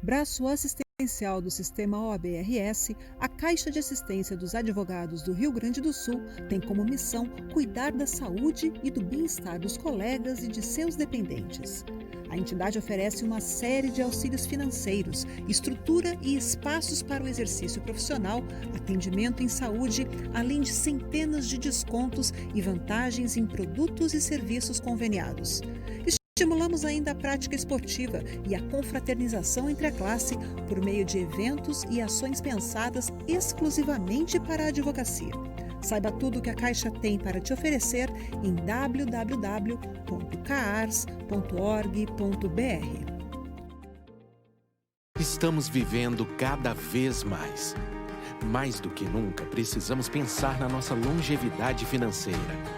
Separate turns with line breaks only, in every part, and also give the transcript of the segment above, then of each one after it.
Braço assistencial do Sistema OAB-RS, a Caixa de Assistência dos Advogados do Rio Grande do Sul tem como missão cuidar da saúde e do bem-estar dos colegas e de seus dependentes. A entidade oferece uma série de auxílios financeiros, estrutura e espaços para o exercício profissional, atendimento em saúde, além de centenas de descontos e vantagens em produtos e serviços conveniados. Estimulamos ainda a prática esportiva e a confraternização entre a classe por meio de eventos e ações pensadas exclusivamente para a advocacia. Saiba tudo o que a Caixa tem para te oferecer em www.caars.org.br.
Estamos vivendo cada vez mais. Mais do que nunca, precisamos pensar na nossa longevidade financeira.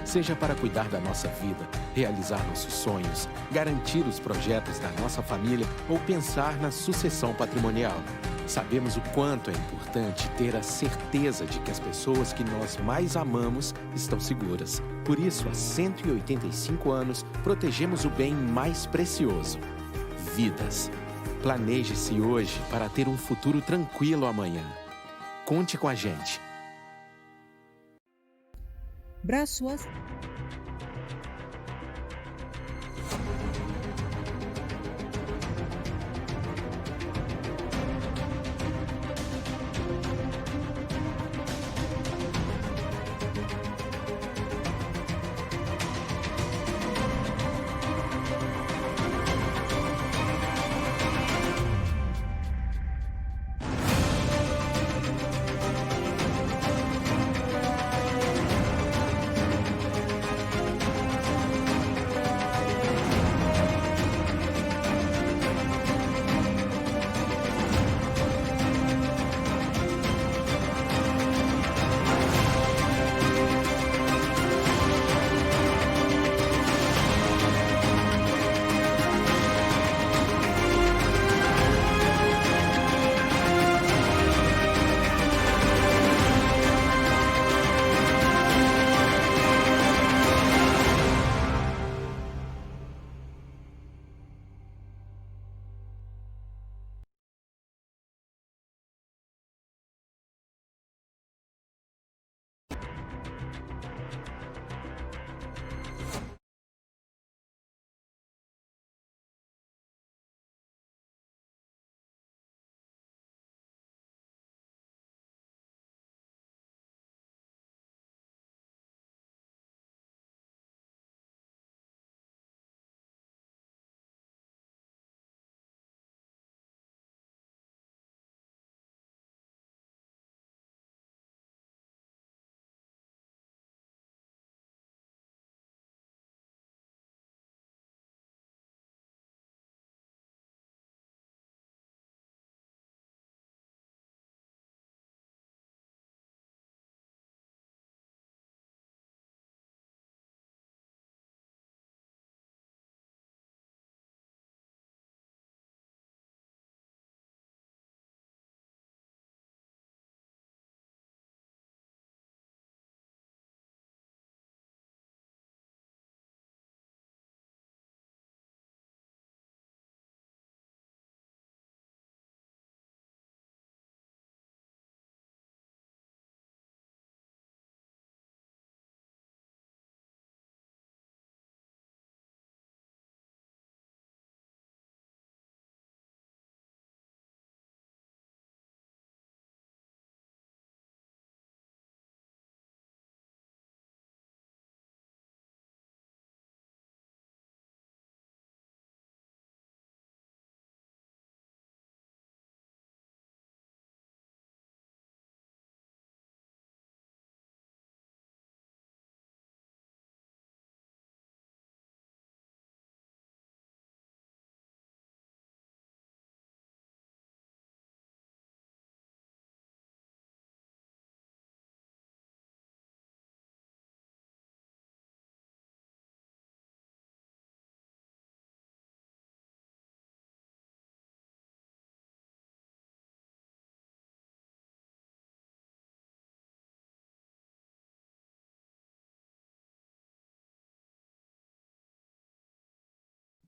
Seja para cuidar da nossa vida, realizar nossos sonhos, garantir os projetos da nossa família ou pensar na sucessão patrimonial. Sabemos o quanto é importante ter a certeza de que as pessoas que nós mais amamos estão seguras. Por isso, há 185 anos, protegemos o bem mais precioso: vidas. Planeje-se hoje para ter um futuro tranquilo amanhã. Conte com a gente.
Braço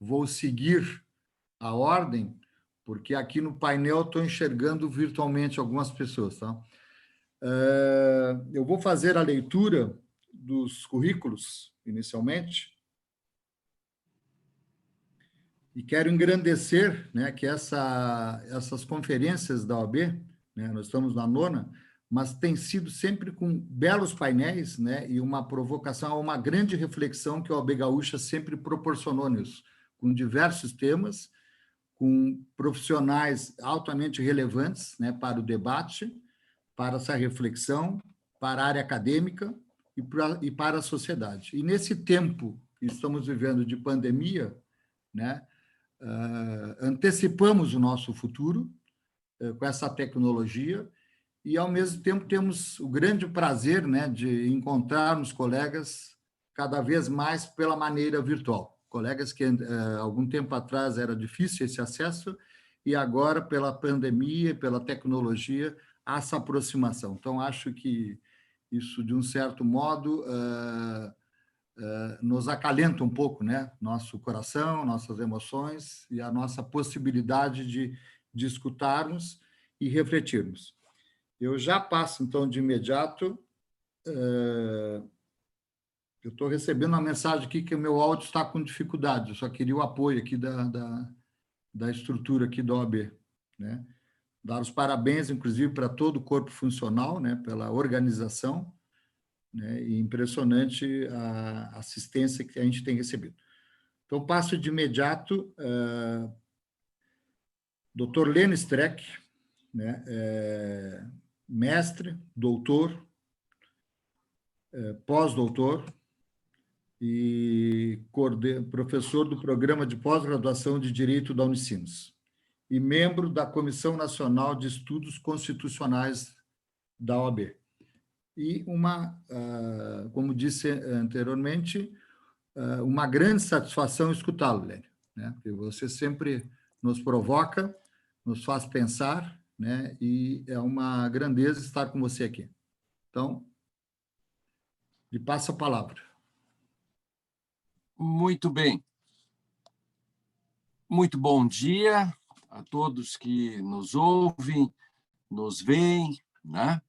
Vou seguir a ordem, porque aqui no painel estou enxergando virtualmente algumas pessoas, tá? Eu vou fazer a leitura dos currículos, inicialmente, e quero engrandecer, né, que essas conferências da OAB, né, nós estamos na 9ª, mas tem sido sempre com belos painéis, né, e uma provocação a uma grande reflexão que a OAB Gaúcha sempre proporcionou nisso, com diversos temas, com profissionais altamente relevantes, né, para o debate, para essa reflexão, para a área acadêmica e para a sociedade. E nesse tempo que estamos vivendo de pandemia, né, antecipamos o nosso futuro com essa tecnologia e, ao mesmo tempo, temos o grande prazer, né, de encontrarmos colegas cada vez mais pela maneira virtual. Colegas que, algum tempo atrás, era difícil esse acesso e agora, pela pandemia, pela tecnologia, há essa aproximação. Então, acho que isso, de um certo modo, nos acalenta um pouco, né? Nosso coração, nossas emoções e a nossa possibilidade de escutarmos e refletirmos. Eu já passo, então, de imediato. Eu estou recebendo uma mensagem aqui que o meu áudio está com dificuldade. Eu só queria o apoio aqui da estrutura aqui da OAB, né? Dar os parabéns, inclusive, para todo o corpo funcional, né? Pela organização, né? E impressionante a assistência que a gente tem recebido. Então, passo de imediato, Dr. Lene Streck, né? Mestre, doutor, pós-doutor e professor do Programa de Pós-Graduação de Direito da Unicinos e membro da Comissão Nacional de Estudos Constitucionais da OAB. E como disse anteriormente, uma grande satisfação escutá-lo, Lene, né? Porque você sempre nos provoca, nos faz pensar, né? E é uma grandeza estar com você aqui. Então, lhe passo a palavra.
Muito bem. Muito bom dia a todos que nos ouvem, nos veem, né?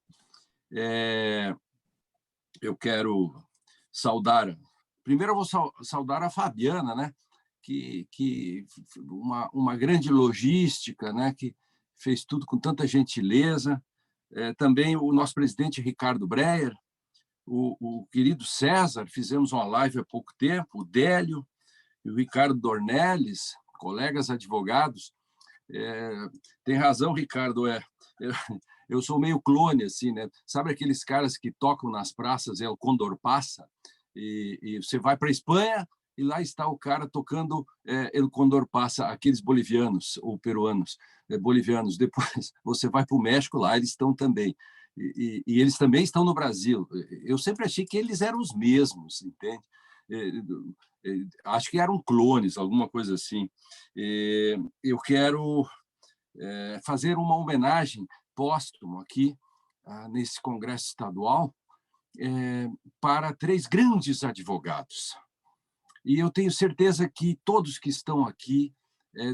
Eu quero saudar... Primeiro eu vou saudar a Fabiana, né? Que uma grande logística, né? Que fez tudo com tanta gentileza. Também o nosso presidente Ricardo Breyer, o querido César, fizemos uma live há pouco tempo, o Délio e o Ricardo Dornelles, colegas advogados. Tem razão, Ricardo, eu sou meio clone, assim, né? Sabe aqueles caras que tocam nas praças, o Condor Passa, e você vai para a Espanha e lá está o cara tocando o Condor Passa, aqueles bolivianos ou peruanos, bolivianos. Depois você vai para o México, lá eles estão também. E eles também estão no Brasil. Eu sempre achei que eles eram os mesmos, entende? Acho que eram clones, alguma coisa assim. Eu quero fazer uma homenagem póstuma aqui, nesse Congresso Estadual, para 3 grandes advogados. E eu tenho certeza que todos que estão aqui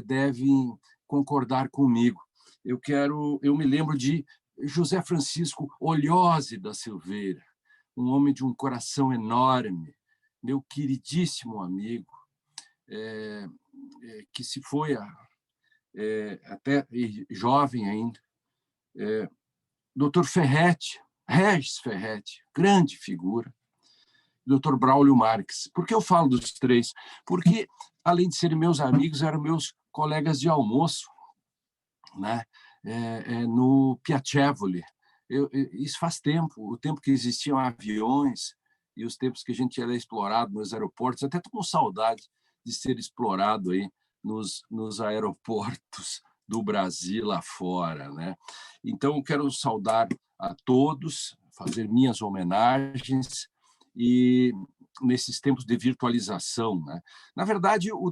devem concordar comigo. Eu me lembro de José Francisco Olhose da Silveira, um homem de um coração enorme, meu queridíssimo amigo, que se foi até jovem ainda. Dr. Ferretti, Regis Ferretti, grande figura. Dr. Braulio Marques. Por que eu falo dos 3? Porque, além de serem meus amigos, eram meus colegas de almoço, né? No Piacevoli. Isso faz tempo, o tempo que existiam aviões e os tempos que a gente era explorado nos aeroportos. Até estou com saudade de ser explorado aí nos aeroportos do Brasil lá fora, né? Então, eu quero saudar a todos, fazer minhas homenagens e nesses tempos de virtualização, né? Na verdade, o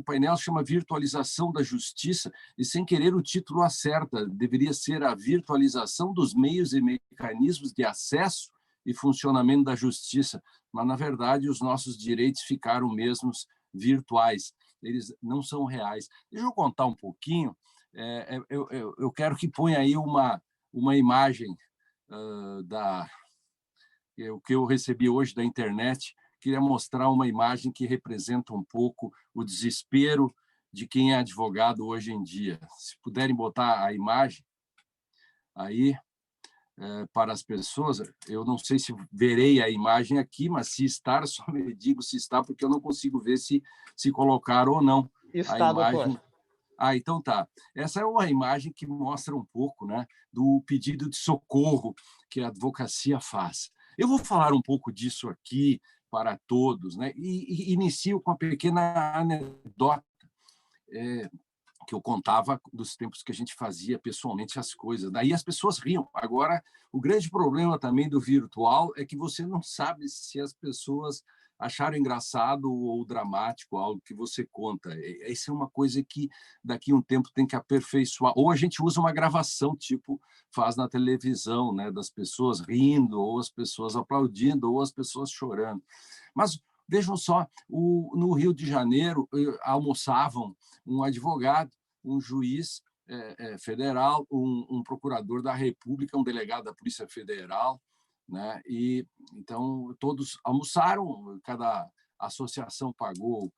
painel chama Virtualização da Justiça e, sem querer, o título acerta. Deveria ser a virtualização dos meios e mecanismos de acesso e funcionamento da justiça, mas, na verdade, os nossos direitos ficaram mesmos virtuais. Eles não são reais. Deixa eu contar um pouquinho. Eu quero que ponha aí uma imagem o que eu recebi hoje da internet. Queria mostrar uma imagem que representa um pouco o desespero de quem é advogado hoje em dia. Se puderem botar a imagem aí para as pessoas, eu não sei se verei a imagem aqui, mas se estar, só me digo se está, porque eu não consigo ver se colocaram ou não a
Está,
imagem.
doutor.
Então tá. Essa é uma imagem que mostra um pouco, né, do pedido de socorro que a advocacia faz. Eu vou falar um pouco disso aqui para todos, né, e inicio com uma pequena anedota que eu contava dos tempos que a gente fazia pessoalmente as coisas. Daí as pessoas riam. Agora, o grande problema também do virtual é que você não sabe se as pessoas acharam engraçado ou dramático algo que você conta. Essa é uma coisa que daqui a um tempo tem que aperfeiçoar. Ou a gente usa uma gravação, tipo faz na televisão, né, das pessoas rindo, ou as pessoas aplaudindo, ou as pessoas chorando. Mas vejam só, no Rio de Janeiro almoçavam um advogado, um juiz federal, um procurador da República, um delegado da Polícia Federal, né? E então todos almoçaram, cada associação pagou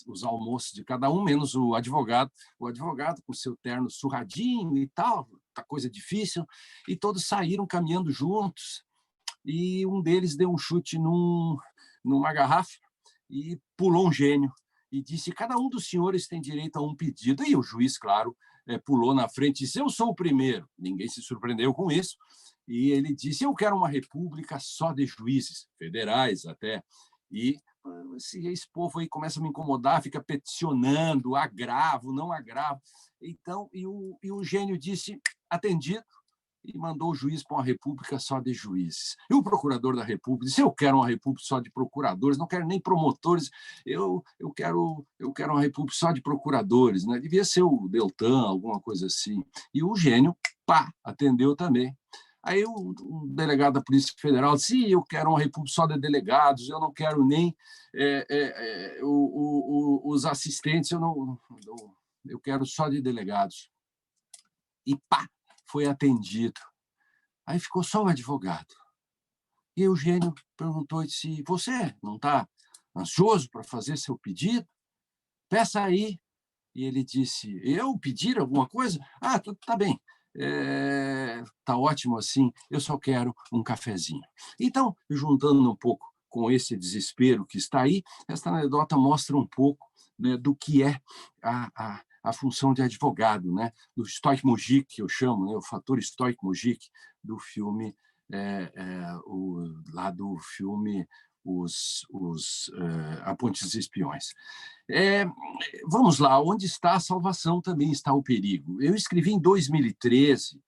os almoços de cada um, menos o advogado. O advogado com seu terno surradinho e tal, tá coisa difícil, e todos saíram caminhando juntos. E um deles deu um chute numa garrafa e pulou um gênio e disse: cada um dos senhores tem direito a um pedido. E o juiz, claro, pulou na frente e disse: eu sou o primeiro. Ninguém se surpreendeu com isso. E ele disse: eu quero uma república só de juízes, federais até. E esse povo aí começa a me incomodar, fica peticionando, agravo, não agravo. Então, e o gênio disse: atendido, e mandou o juiz para uma república só de juízes. E o procurador da república disse: eu quero uma república só de procuradores, não quero nem promotores, eu quero uma república só de procuradores, né? Devia ser o Deltan, alguma coisa assim. E o gênio, pá, atendeu também. Aí o delegado da Polícia Federal disse: eu quero uma república só de delegados, eu não quero nem os assistentes, eu quero só de delegados. E pá, foi atendido. Aí ficou só o advogado. E o Eugênio perguntou e disse: você não está ansioso para fazer seu pedido? Peça aí. E ele disse: eu pedir alguma coisa? Tá bem. Tá ótimo assim, eu só quero um cafezinho. Então, juntando um pouco com esse desespero que está aí, esta anedota mostra um pouco, né, do que é a função de advogado, né, do Stoik-Mujik, que eu chamo, né, o fator Stoik-Mujik do filme, lá do filme A Ponte dos Espiões. Vamos lá, onde está a salvação também está o perigo. Eu escrevi em 2013,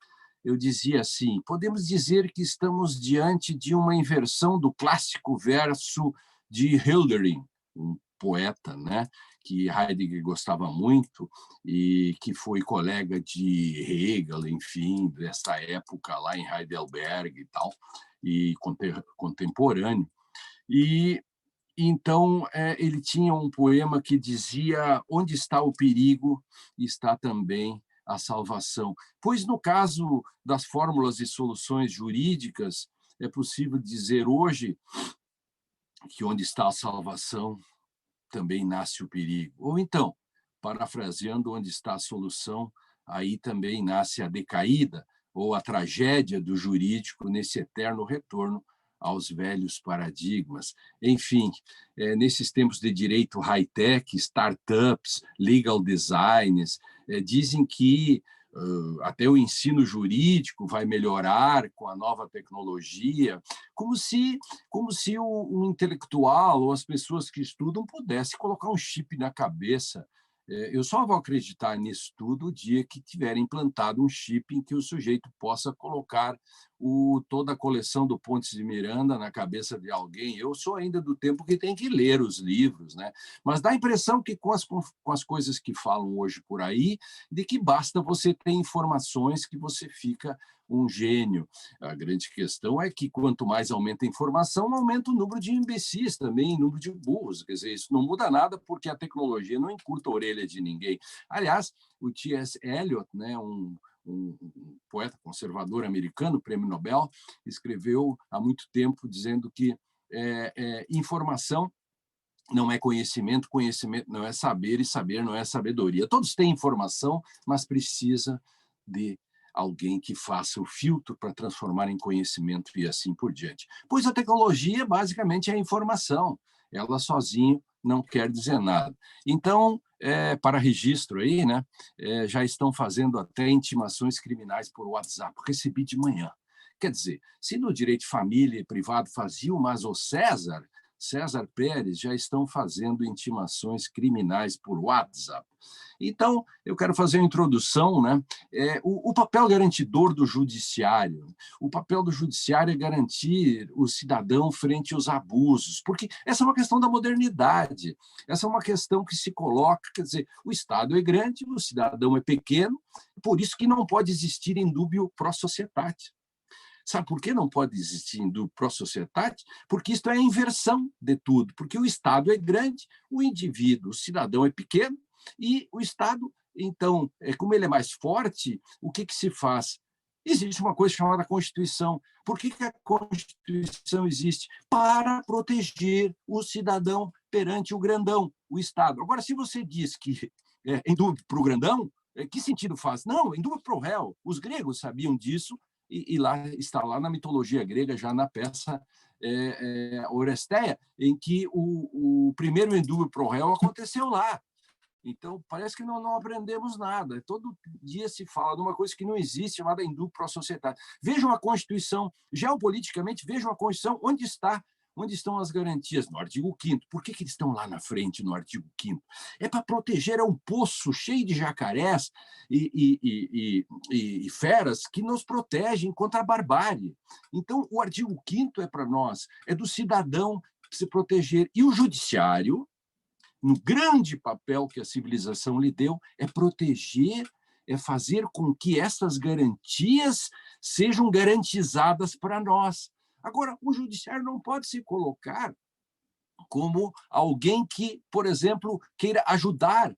eu dizia assim: podemos dizer que estamos diante de uma inversão do clássico verso de Hölderlin, um poeta, né, que Heidegger gostava muito e que foi colega de Hegel, enfim, dessa época lá em Heidelberg e tal, e contemporâneo. E então ele tinha um poema que dizia: onde está o perigo, está também a salvação. Pois no caso das fórmulas e soluções jurídicas, é possível dizer hoje que onde está a salvação, também nasce o perigo. Ou então, parafraseando, onde está a solução, aí também nasce a decaída ou a tragédia do jurídico nesse eterno retorno aos velhos paradigmas. Enfim, nesses tempos de direito high-tech, startups, legal designs, dizem que até o ensino jurídico vai melhorar com a nova tecnologia, como se um intelectual ou as pessoas que estudam pudessem colocar um chip na cabeça. Eu só vou acreditar nisso tudo o dia que tiver implantado um chip em que o sujeito possa colocar toda a coleção do Pontes de Miranda na cabeça de alguém. Eu sou ainda do tempo que tem que ler os livros, né? Mas dá a impressão que com as coisas que falam hoje por aí, de que basta você ter informações que você fica um gênio. A grande questão é que quanto mais aumenta a informação, aumenta o número de imbecis também, o número de burros. Quer dizer, isso não muda nada porque a tecnologia não encurta a orelha de ninguém. Aliás, o T.S. Eliot, né, um poeta conservador americano, prêmio Nobel, escreveu há muito tempo dizendo que informação não é conhecimento, conhecimento não é saber e saber não é sabedoria. Todos têm informação, mas precisa de alguém que faça o filtro para transformar em conhecimento e assim por diante. Pois a tecnologia basicamente é a informação. Ela sozinha não quer dizer nada. Então, para registro aí, né, já estão fazendo até intimações criminais por WhatsApp. Recebi de manhã. Quer dizer, se no direito de família e privado faziam, mas o César Pérez já estão fazendo intimações criminais por WhatsApp. Então, eu quero fazer uma introdução, né? O papel garantidor do judiciário. O papel do judiciário é garantir o cidadão frente aos abusos, porque essa é uma questão da modernidade, essa é uma questão que se coloca, quer dizer, o Estado é grande, o cidadão é pequeno, por isso que não pode existir indúbio pro societate. Sabe por que não pode existir indúbio pro societate? Porque isto é a inversão de tudo, porque o Estado é grande, o indivíduo, o cidadão é pequeno, e o Estado, então, como ele é mais forte, o que se faz? Existe uma coisa chamada Constituição. Por que a Constituição existe? Para proteger o cidadão perante o grandão, o Estado. Agora, se você diz que é indúbio para o grandão, que sentido faz? Não, indúbio para o réu. Os gregos sabiam disso, e lá está lá na mitologia grega, já na peça Oresteia, em que o primeiro indúbio pro réu aconteceu lá. Então, parece que não aprendemos nada. Todo dia se fala de uma coisa que não existe, chamada indúbio pro societate. Vejam a Constituição, geopoliticamente, vejam a Constituição, onde estão as garantias? No artigo 5º. Por que eles estão lá na frente, no artigo 5º? É para proteger um poço cheio de jacarés e feras que nos protegem contra a barbárie. Então, o artigo 5º é para nós, é do cidadão se proteger. E o judiciário, no grande papel que a civilização lhe deu, é proteger, é fazer com que essas garantias sejam garantizadas para nós. Agora, o judiciário não pode se colocar como alguém que, por exemplo, queira ajudar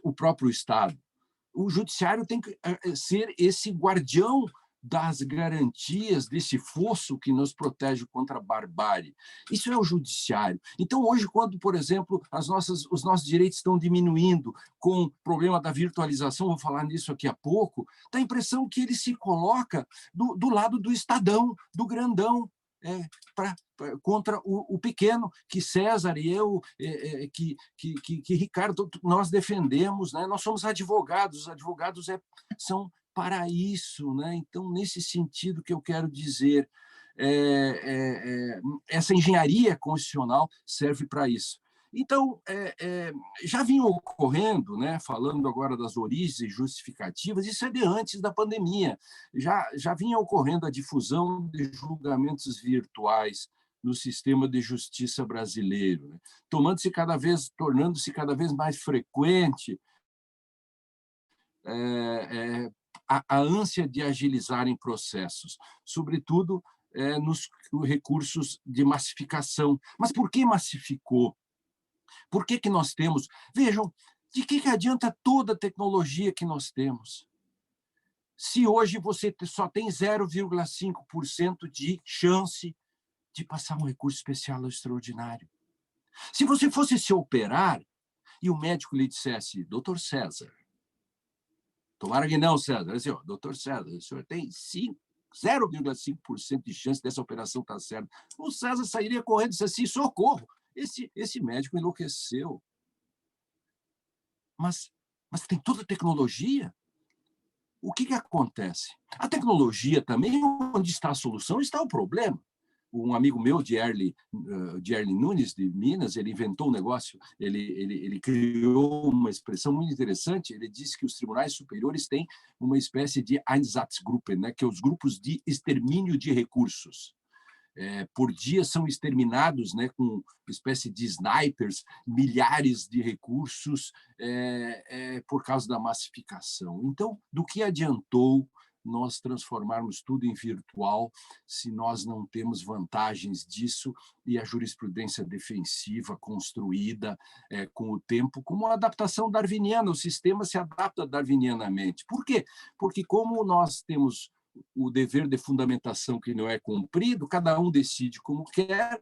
o próprio Estado. O judiciário tem que ser esse guardião das garantias desse fosso que nos protege contra a barbárie. Isso é o judiciário. Então, hoje, quando, por exemplo, os nossos direitos estão diminuindo com o problema da virtualização, vou falar nisso aqui a pouco, dá a impressão que ele se coloca do lado do Estadão, do grandão, contra o pequeno, que César e eu, que Ricardo, nós defendemos, né? Nós somos advogados, os advogados são para isso, né? Então, nesse sentido que eu quero dizer, essa engenharia constitucional serve para isso. Então, já vinha ocorrendo, né, falando agora das origens justificativas, isso é de antes da pandemia, já vinha ocorrendo a difusão de julgamentos virtuais no sistema de justiça brasileiro, né, tornando-se cada vez mais frequente a ânsia de agilizarem processos, sobretudo nos recursos de massificação. Mas por que massificou? Por que nós temos? Vejam, de que adianta toda a tecnologia que nós temos? Se hoje você só tem 0,5% de chance de passar um recurso especial ou extraordinário. Se você fosse se operar e o médico lhe dissesse, doutor César, tomara que não, César, assim, doutor César, o senhor tem 0,5% de chance dessa operação estar certa. O César sairia correndo e disse assim, socorro, esse médico enlouqueceu. Mas tem toda a tecnologia. O que acontece? A tecnologia também, onde está a solução, está o problema. Um amigo meu, Dierli Nunes, de Minas, ele inventou um negócio, ele criou uma expressão muito interessante. Ele disse que os tribunais superiores têm uma espécie de Einsatzgruppen, né, que é os grupos de extermínio de recursos. Por dia são exterminados, né, com uma espécie de snipers, milhares de recursos por causa da massificação. Então, do que adiantou nós transformarmos tudo em virtual se nós não temos vantagens disso e a jurisprudência defensiva construída com o tempo, como uma adaptação darwiniana? O sistema se adapta darwinianamente. Por quê? Porque como nós temos o dever de fundamentação que não é cumprido, cada um decide como quer.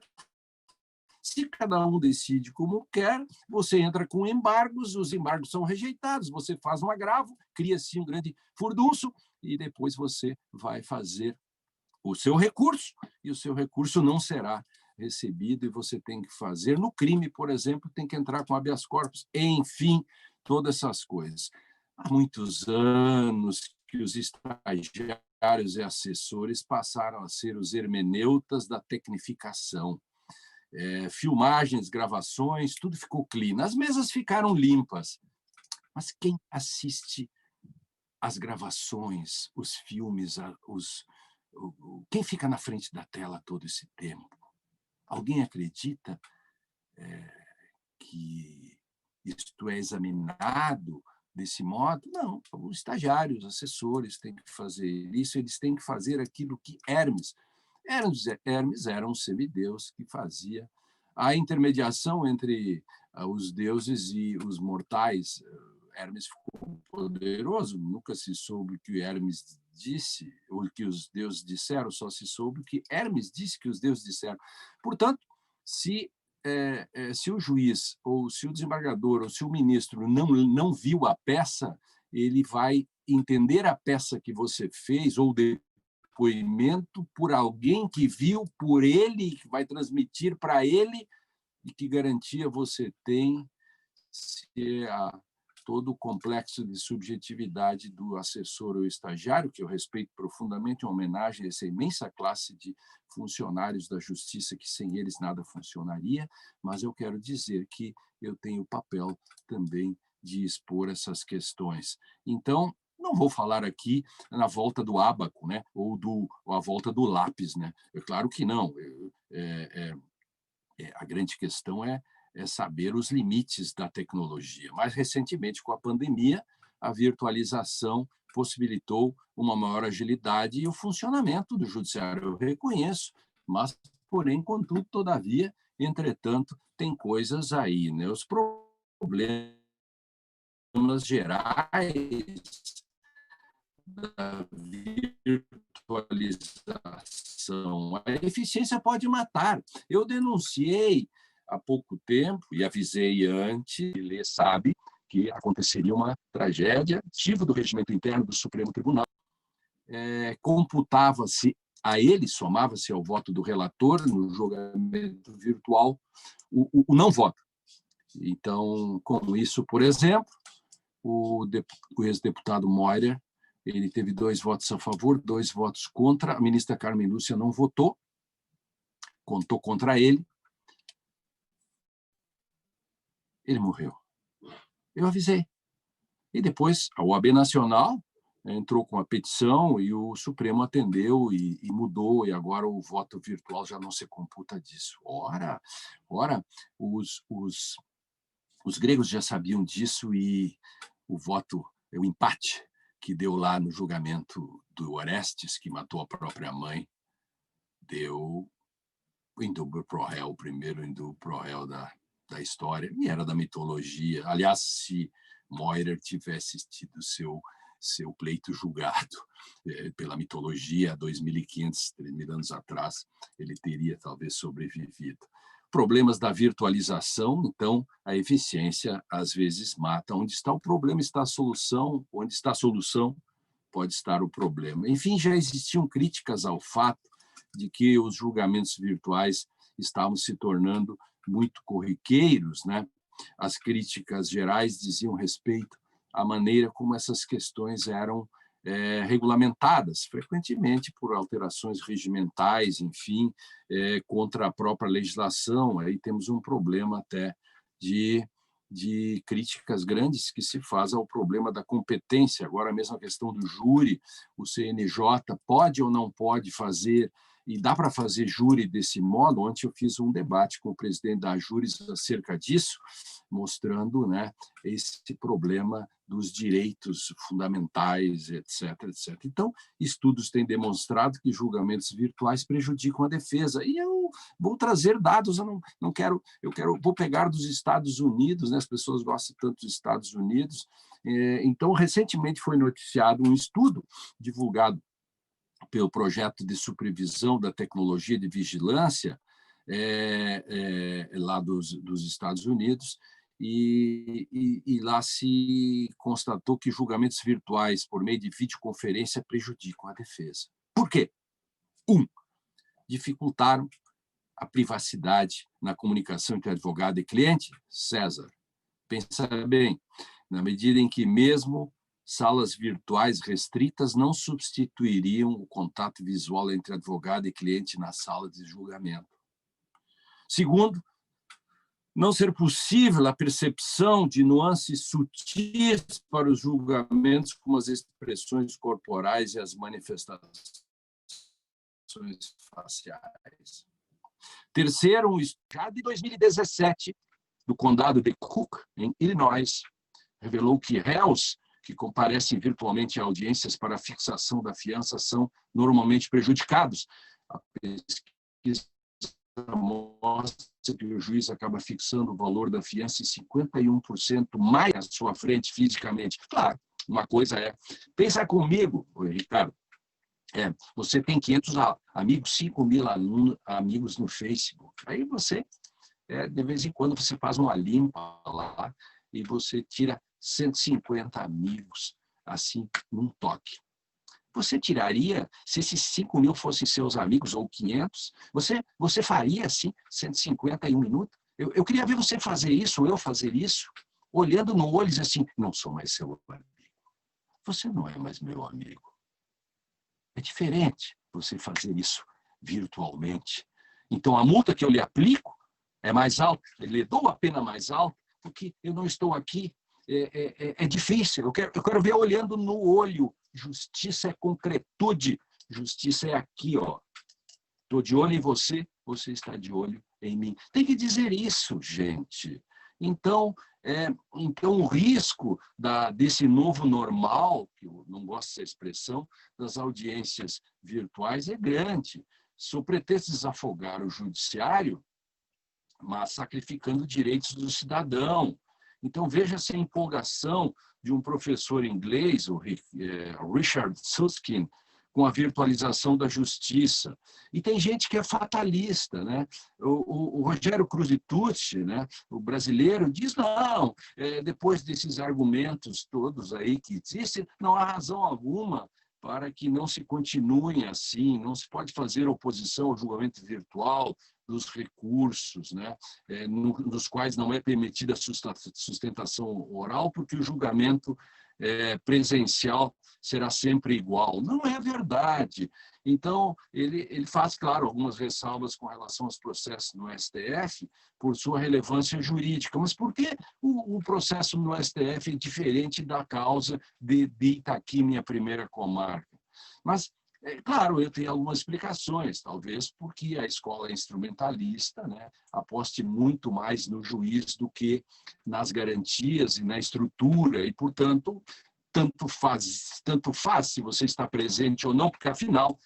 Se cada um decide como quer, você entra com embargos, os embargos são rejeitados, você faz um agravo, cria-se um grande furdunço e depois você vai fazer o seu recurso e o seu recurso não será recebido e você tem que fazer. No crime, por exemplo, tem que entrar com habeas corpus, enfim, todas essas coisas. Há muitos anos que os estagiários e assessores passaram a ser os hermeneutas da tecnificação. Filmagens, gravações, tudo ficou clean. As mesas ficaram limpas. Mas quem assiste as gravações, os filmes, quem fica na frente da tela todo esse tempo? Alguém acredita que isto é examinado desse modo? Não, os estagiários, os assessores têm que fazer isso, eles têm que fazer aquilo que Hermes era um semideus que fazia a intermediação entre os deuses e os mortais. Hermes ficou poderoso, nunca se soube o que Hermes disse, ou o que os deuses disseram, só se soube o que Hermes disse que os deuses disseram. Portanto, se o juiz, ou se o desembargador, ou se o ministro não viu a peça, ele vai entender a peça que você fez, ou depoimento por alguém que viu por ele, que vai transmitir para ele, e que garantia você tem se todo o complexo de subjetividade do assessor ou estagiário, que eu respeito profundamente, uma homenagem a essa imensa classe de funcionários da justiça que sem eles nada funcionaria, mas eu quero dizer que eu tenho o papel também de expor essas questões. Então, não vou falar aqui na volta do ábaco, né? ou a volta do lápis. Né? É claro que não. A grande questão é saber os limites da tecnologia. Mais recentemente, com a pandemia, a virtualização possibilitou uma maior agilidade e o funcionamento do judiciário. Eu reconheço, mas, porém, contudo, todavia, entretanto, tem coisas aí. Né? Os problemas gerais da virtualização. A eficiência pode matar. Eu denunciei há pouco tempo e avisei antes, ele sabe que aconteceria uma tragédia. Artigo do regimento interno do Supremo Tribunal computava-se a ele, somava-se ao voto do relator no julgamento virtual o não voto. Então, com isso, por exemplo, o ex-deputado Moirer, ele teve 2 votos a favor, 2 votos contra. A ministra Carmen Lúcia não votou, contou contra ele. Ele morreu. Eu avisei. E depois a OAB Nacional entrou com a petição e o Supremo atendeu e mudou, e agora o voto virtual já não se computa disso. Ora, os gregos já sabiam disso e o empate que deu lá no julgamento do Orestes, que matou a própria mãe, deu o indubio pro réu, o primeiro indubio pro réu da história, e era da mitologia. Aliás, se Moirer tivesse tido seu pleito julgado pela mitologia há 2.500, 3.000 anos atrás, ele teria talvez sobrevivido. Problemas da virtualização, então, a eficiência às vezes mata. Onde está o problema está a solução, onde está a solução pode estar o problema. Enfim, já existiam críticas ao fato de que os julgamentos virtuais estavam se tornando muito corriqueiros, né? As críticas gerais diziam respeito à maneira como essas questões eram regulamentadas, frequentemente por alterações regimentais, enfim, contra a própria legislação. Aí temos um problema até de críticas grandes que se faz ao problema da competência. Agora, a mesma questão do júri, o CNJ pode ou não pode fazer, e dá para fazer júri desse modo. Ontem eu fiz um debate com o presidente da Júris acerca disso, mostrando, né, esse problema dos direitos fundamentais, etc, etc. Então, estudos têm demonstrado que julgamentos virtuais prejudicam a defesa. E eu vou trazer dados, vou pegar dos Estados Unidos, né? As pessoas gostam tanto dos Estados Unidos. Então, recentemente foi noticiado um estudo divulgado pelo projeto de supervisão da tecnologia de vigilância lá dos Estados Unidos, e lá se constatou que julgamentos virtuais por meio de videoconferência prejudicam a defesa. Por quê? Dificultaram a privacidade na comunicação entre advogado e cliente. César, pensa bem, na medida em que mesmo salas virtuais restritas não substituiriam o contato visual entre advogado e cliente na sala de julgamento. Segundo, não ser possível a percepção de nuances sutis para os julgamentos, como as expressões corporais e as manifestações faciais. Terceiro, um estudo já de 2017 do condado de Cook, em Illinois, revelou que réus que comparecem virtualmente a audiências para a fixação da fiança são normalmente prejudicados. A pesquisa mostra que o juiz acaba fixando o valor da fiança em 51% mais à sua frente fisicamente. Claro, uma coisa é... Pensa comigo, Ricardo, você tem 500 amigos, 5.000 amigos no Facebook. Aí você, de vez em quando, você faz uma limpa lá e você tira 150 amigos, assim, num toque. Você tiraria, se esses 5.000 fossem seus amigos, ou 500, você faria, assim, 150 em um minuto? Eu queria ver você fazer isso, ou eu fazer isso, olhando no olho e dizer assim, não sou mais seu amigo. Você não é mais meu amigo. É diferente você fazer isso virtualmente. Então, a multa que eu lhe aplico é mais alta, eu lhe dou a pena mais alta, porque eu não estou aqui. É difícil, eu quero ver olhando no olho. Justiça é concretude, justiça é aqui, ó. Estou de olho em você, você está de olho em mim. Tem que dizer isso, gente. Então o risco desse novo normal, que eu não gosto dessa expressão, das audiências virtuais é grande. Sob pretexto de desafogar o judiciário, mas sacrificando direitos do cidadão. Então, veja-se a empolgação de um professor inglês, o Richard Susskind, com a virtualização da justiça. E tem gente que é fatalista, né? O Rogério Cruz de Tucci, né? O brasileiro, diz não, depois desses argumentos todos aí que existem, não há razão alguma para que não se continue assim, não se pode fazer oposição ao julgamento virtual, dos recursos, né, nos quais não é permitida sustentação oral, porque o julgamento presencial será sempre igual. Não é verdade. Então, ele faz, claro, algumas ressalvas com relação aos processos no STF, por sua relevância jurídica. Mas por que o processo no STF é diferente da causa de Itaqui, minha primeira comarca? Mas claro, eu tenho algumas explicações, talvez porque a escola instrumentalista, né, aposte muito mais no juiz do que nas garantias e na estrutura, e, portanto, tanto faz se você está presente ou não, porque, afinal,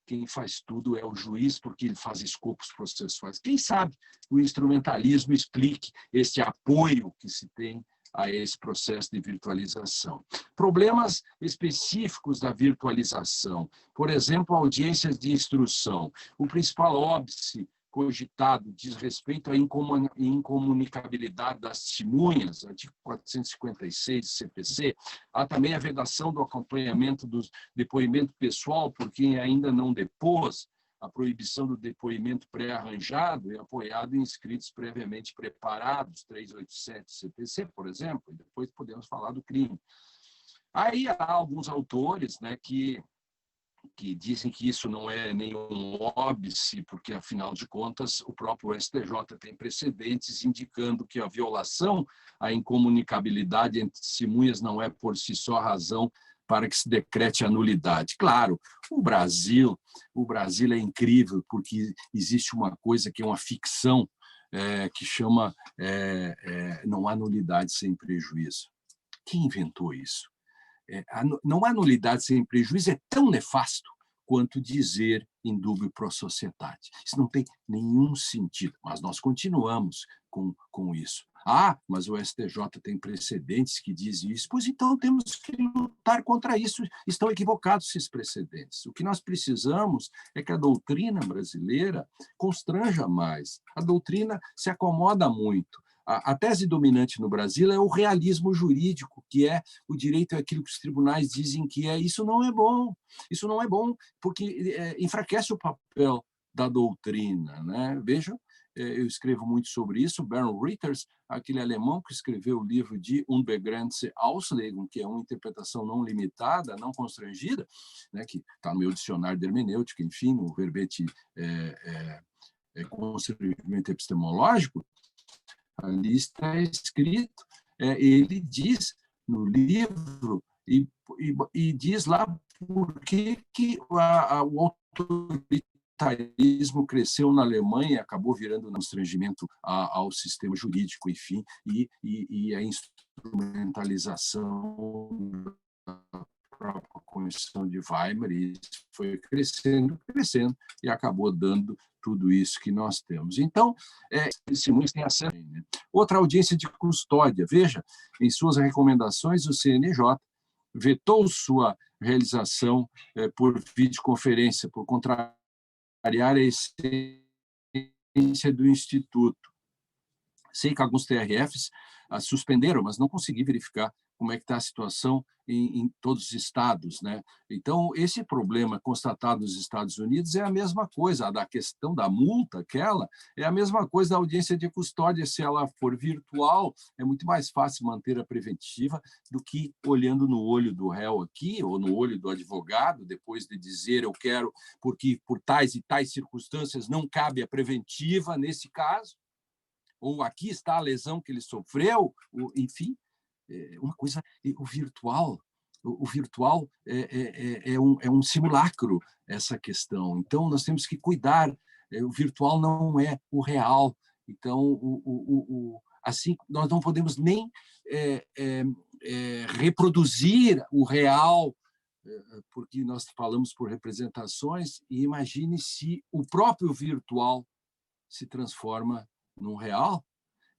quem faz tudo é o juiz, porque ele faz escopos processuais. Quem sabe o instrumentalismo explique esse apoio que se tem a esse processo de virtualização. Problemas específicos da virtualização, por exemplo, audiências de instrução. O principal óbice cogitado diz respeito à incomunicabilidade das testemunhas, artigo 456 do CPC. Há também a vedação do acompanhamento do depoimento pessoal por quem ainda não depôs, a proibição do depoimento pré-arranjado e apoiado em escritos previamente preparados, 387 CPC, por exemplo, e depois podemos falar do crime. Aí há alguns autores, né, que dizem que isso não é nenhum óbice, porque, afinal de contas, o próprio STJ tem precedentes indicando que a violação à incomunicabilidade entre testemunhas não é, por si só, razão para que se decrete a nulidade. Claro, o Brasil é incrível, porque existe uma coisa que é uma ficção, que chama não há nulidade sem prejuízo. Quem inventou isso? Não há nulidade sem prejuízo é tão nefasto quanto dizer indúbio pro societate. Isso não tem nenhum sentido, mas nós continuamos com isso. Mas o STJ tem precedentes que dizem isso. Pois então temos que lutar contra isso. Estão equivocados esses precedentes. O que nós precisamos é que a doutrina brasileira constranja mais. A doutrina se acomoda muito. A tese dominante no Brasil é o realismo jurídico, que é o direito é aquilo que os tribunais dizem que é. Isso não é bom. Isso não é bom, porque enfraquece o papel da doutrina, né? Vejam, eu escrevo muito sobre isso. Bernd Ritters, aquele alemão que escreveu o livro de Unbegrenzte Auslegung, que é uma interpretação não limitada, não constrangida, né? Que está no meu dicionário de hermenêutica, enfim, no verbete constrangimento epistemológico. Ali está escrito, ele diz no livro, e diz lá por que o autoritarismo cresceu na Alemanha e acabou virando um constrangimento ao sistema jurídico, enfim, e a instrumentalização da própria Constituição de Weimar, e isso foi crescendo, e acabou dando tudo isso que nós temos. Então, testemunhas têm acesso. Né? Outra audiência de custódia. Veja, em suas recomendações, o CNJ vetou sua realização por videoconferência, por contrariar a essência do Instituto. Sei que alguns TRFs suspenderam, mas não consegui verificar como é que está a situação em todos os estados, né? Então, esse problema constatado nos Estados Unidos é a mesma coisa, a da questão da multa, aquela, é a mesma coisa da audiência de custódia. Se ela for virtual, é muito mais fácil manter a preventiva do que olhando no olho do réu aqui, ou no olho do advogado, depois de dizer eu quero, porque por tais e tais circunstâncias não cabe a preventiva nesse caso, ou aqui está a lesão que ele sofreu, enfim. Uma coisa, o virtual é um simulacro, essa questão. Então, nós temos que cuidar. O virtual não é o real. Então, assim, nós não podemos nem reproduzir o real, porque nós falamos por representações, e imagine se o próprio virtual se transforma num real.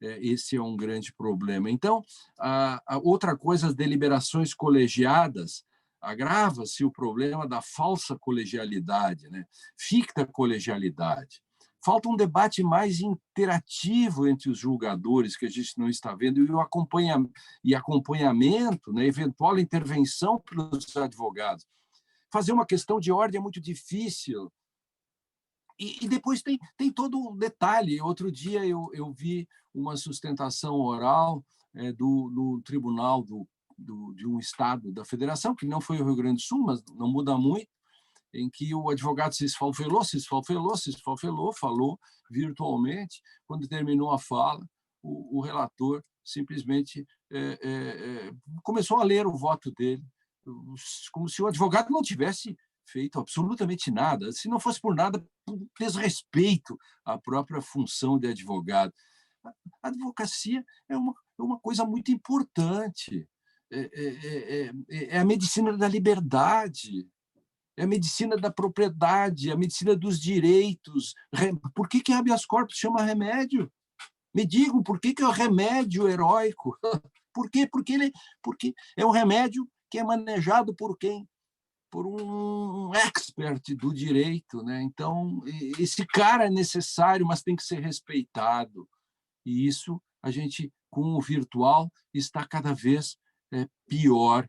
Esse é um grande problema. Então, a outra coisa, as deliberações colegiadas, agrava-se o problema da falsa colegialidade, né? Ficta colegialidade. Falta um debate mais interativo entre os julgadores, que a gente não está vendo, e acompanhamento, né? Eventual intervenção pelos advogados. Fazer uma questão de ordem é muito difícil. E depois tem todo um detalhe. Outro dia eu vi uma sustentação oral do tribunal de um estado da federação, que não foi o Rio Grande do Sul, mas não muda muito, em que o advogado se esfalfelou, falou virtualmente. Quando terminou a fala, o relator simplesmente começou a ler o voto dele, como se o advogado não tivesse feito absolutamente nada, se não fosse por nada, por desrespeito à própria função de advogado. A advocacia é uma coisa muito importante. É a medicina da liberdade, é a medicina da propriedade, é a medicina dos direitos. Por que habeas corpus chama remédio? Me digam, por que é o remédio heróico? Por quê? Porque é um remédio que é manejado por quem? Por um expert do direito, né? Então, esse cara é necessário, mas tem que ser respeitado. E isso, a gente, com o virtual, está cada vez pior.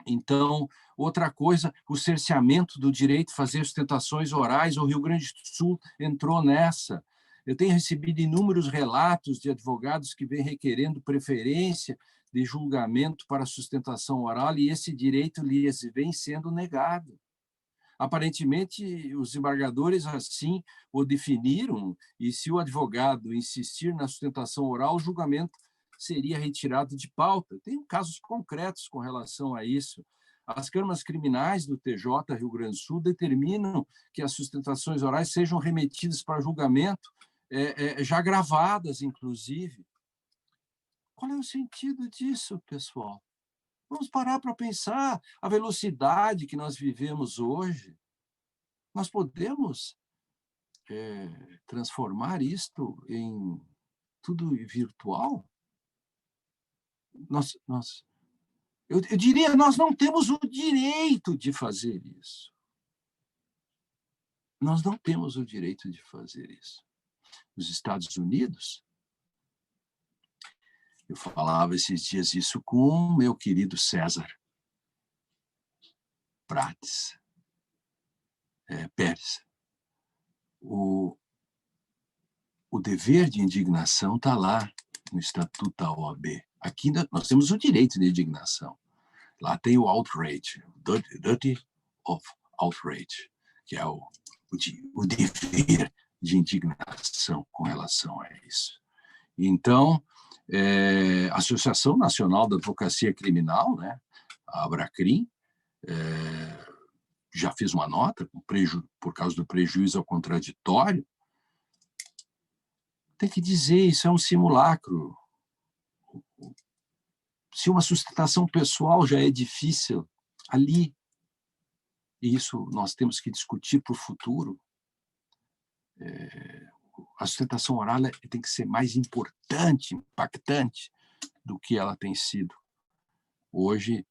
Então, outra coisa, o cerceamento do direito de fazer sustentações orais, o Rio Grande do Sul entrou nessa. Eu tenho recebido inúmeros relatos de advogados que vêm requerendo preferência de julgamento para sustentação oral e esse direito lhes vem sendo negado. Aparentemente, os embargadores assim o definiram, e se o advogado insistir na sustentação oral, o julgamento seria retirado de pauta. Tem casos concretos com relação a isso. As câmaras criminais do TJ Rio Grande do Sul determinam que as sustentações orais sejam remetidas para julgamento, já gravadas, inclusive. Qual é o sentido disso, pessoal? Vamos parar para pensar a velocidade que nós vivemos hoje. Nós podemos transformar isto em tudo virtual? Eu diria, nós não temos o direito de fazer isso. Nós não temos o direito de fazer isso. Nos Estados Unidos, eu falava esses dias isso com o meu querido César Prates Pérez. O dever de indignação está lá no Estatuto da OAB. Aqui nós temos o direito de indignação. Lá tem o outrage, duty of outrage, que é o dever de indignação com relação a isso. Então, a Associação Nacional da Advocacia Criminal, né, a Abracrim, já fez uma nota por causa do prejuízo ao contraditório. Tem que dizer, isso é um simulacro. Se uma sustentação pessoal já é difícil ali, e isso nós temos que discutir para o futuro, a sustentação oral tem que ser mais importante, impactante do que ela tem sido hoje,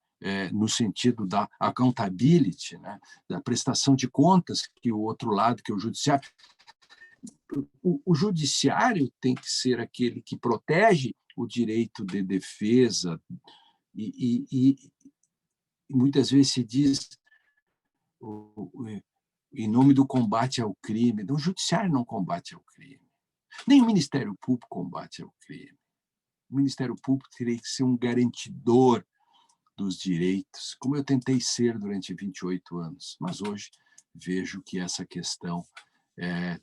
no sentido da accountability, né, da prestação de contas que o outro lado, que é o judiciário. O judiciário tem que ser aquele que protege o direito de defesa e muitas vezes se diz em nome do combate ao crime. O judiciário não combate ao crime. Nem o Ministério Público combate ao crime. O Ministério Público teria que ser um garantidor dos direitos, como eu tentei ser durante 28 anos. Mas hoje vejo que essa questão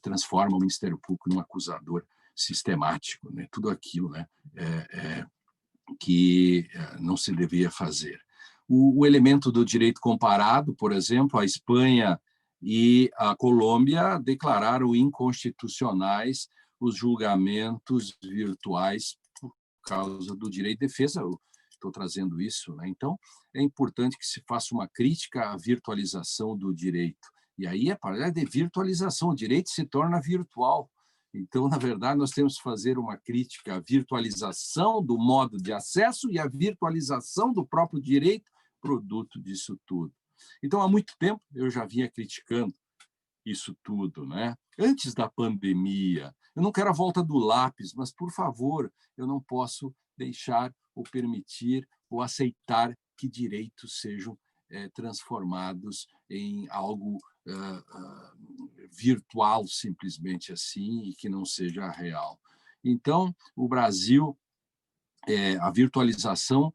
transforma o Ministério Público num acusador sistemático, né? Tudo aquilo, né, que não se devia fazer. O elemento do direito comparado, por exemplo, a Espanha e a Colômbia declararam inconstitucionais os julgamentos virtuais por causa do direito de defesa. Eu estou trazendo isso, né? Então, é importante que se faça uma crítica à virtualização do direito. E aí, a partir de virtualização, o direito se torna virtual. Então, na verdade, nós temos que fazer uma crítica à virtualização do modo de acesso e à virtualização do próprio direito, produto disso tudo. Então, há muito tempo, eu já vinha criticando isso tudo, né? Antes da pandemia, eu não quero a volta do lápis, mas, por favor, eu não posso deixar ou permitir ou aceitar que direitos sejam transformados em algo virtual, simplesmente assim, e que não seja real. Então, o Brasil, a virtualização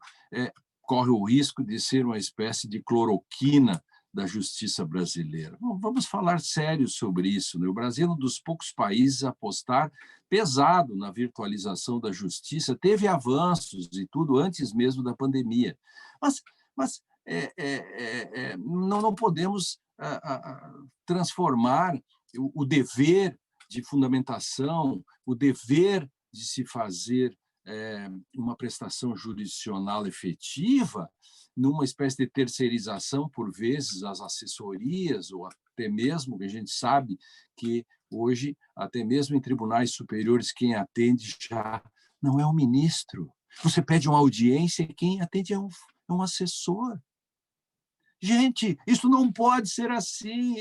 corre o risco de ser uma espécie de cloroquina da justiça brasileira. Bom, vamos falar sério sobre isso, né? O Brasil é um dos poucos países a apostar pesado na virtualização da justiça, teve avanços e tudo antes mesmo da pandemia. Mas não podemos transformar o dever de fundamentação, o dever de se fazer uma prestação jurisdicional efetiva numa espécie de terceirização, por vezes, as assessorias, ou até mesmo, que a gente sabe que hoje, até mesmo em tribunais superiores, quem atende já não é o ministro. Você pede uma audiência e quem atende é um assessor. Gente, isso não pode ser assim.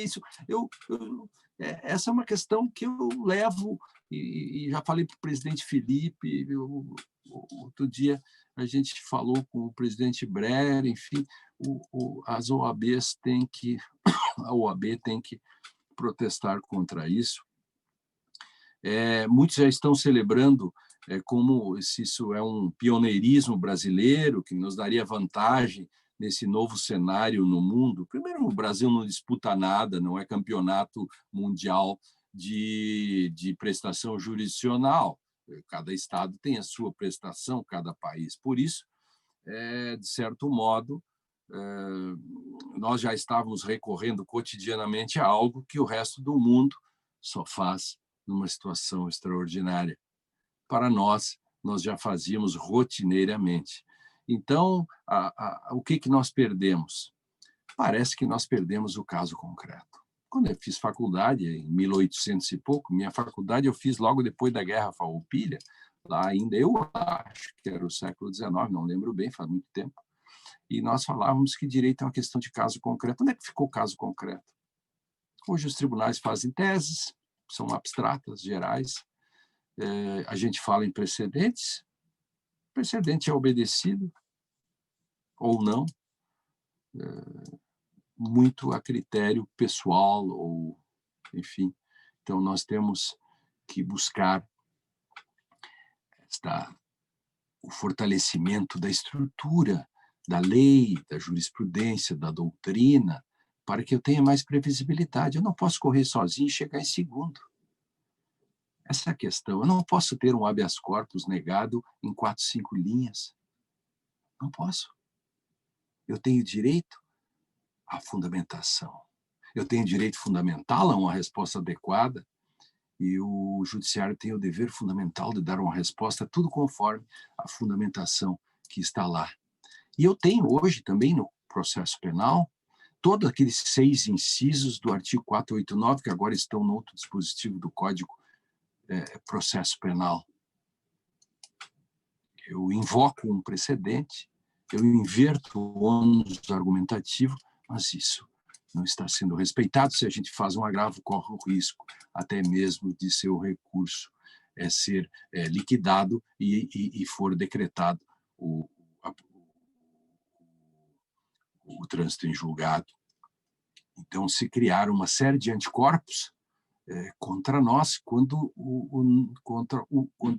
Essa é uma questão que eu levo, e já falei para o presidente Felipe, outro dia a gente falou com o presidente Breyer, enfim, as OABs têm que, a OAB tem que protestar contra isso. Muitos já estão celebrando como se isso é um pioneirismo brasileiro que nos daria vantagem nesse novo cenário no mundo. Primeiro, o Brasil não disputa nada, não é campeonato mundial de prestação jurisdicional. Cada estado tem a sua prestação, cada país. Por isso, de certo modo, nós já estávamos recorrendo cotidianamente a algo que o resto do mundo só faz numa situação extraordinária. Para nós já fazíamos rotineiramente. Então, o que nós perdemos? Parece que nós perdemos o caso concreto. Quando eu fiz faculdade, em 1800 e pouco, minha faculdade eu fiz logo depois da Guerra Farroupilha, lá ainda, eu acho que era o século XIX, não lembro bem, faz muito tempo, e nós falávamos que direito é uma questão de caso concreto. Onde é que ficou o caso concreto? Hoje os tribunais fazem teses, são abstratas, gerais, a gente fala em precedentes, precedente é obedecido ou não, muito a critério pessoal, ou enfim. Então, nós temos que buscar o fortalecimento da estrutura, da lei, da jurisprudência, da doutrina, para que eu tenha mais previsibilidade. Eu não posso correr sozinho e chegar em segundo. Essa é a questão. Eu não posso ter um habeas corpus negado em 4, 5 linhas. Não posso. Eu tenho direito à fundamentação. Eu tenho direito fundamental a uma resposta adequada e o judiciário tem o dever fundamental de dar uma resposta, tudo conforme a fundamentação que está lá. E eu tenho hoje também no processo penal todos aqueles 6 incisos do artigo 489, que agora estão no outro dispositivo do Código Processo Penal. Eu invoco um precedente, eu inverto o ônus argumentativo, mas isso não está sendo respeitado. Se a gente faz um agravo, corre o risco até mesmo de seu recurso ser liquidado e for decretado o trânsito em julgado. Então, se criaram uma série de anticorpos contra nós, quando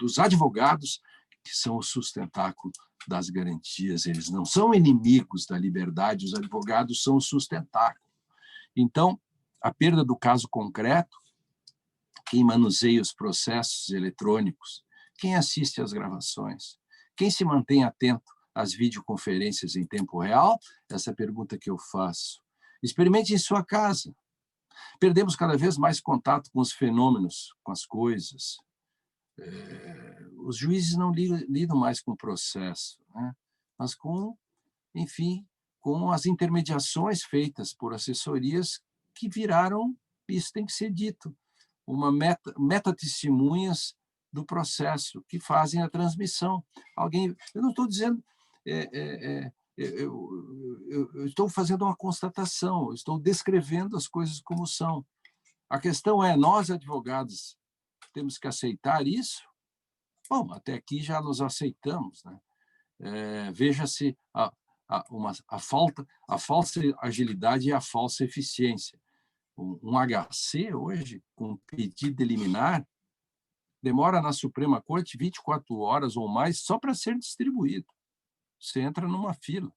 os advogados, que são o sustentáculo das garantias, eles não são inimigos da liberdade, os advogados são o sustentáculo. Então, a perda do caso concreto, quem manuseia os processos eletrônicos, quem assiste às gravações, quem se mantém atento às videoconferências em tempo real, essa é a pergunta que eu faço. Experimente em sua casa. Perdemos cada vez mais contato com os fenômenos, com as coisas. Os juízes não lidam mais com o processo, né? Mas com, enfim, com as intermediações feitas por assessorias que viraram, isso tem que ser dito, uma meta-testemunhas do processo, que fazem a transmissão. Eu não estou dizendo... Eu estou fazendo uma constatação, eu estou descrevendo as coisas como são. A questão é, nós, advogados, temos que aceitar isso? Bom, até aqui já nos aceitamos, né? Veja-se a falsa agilidade e a falsa eficiência. Um HC hoje, com pedido de liminar, demora na Suprema Corte 24 horas ou mais só para ser distribuído. Você entra numa fila.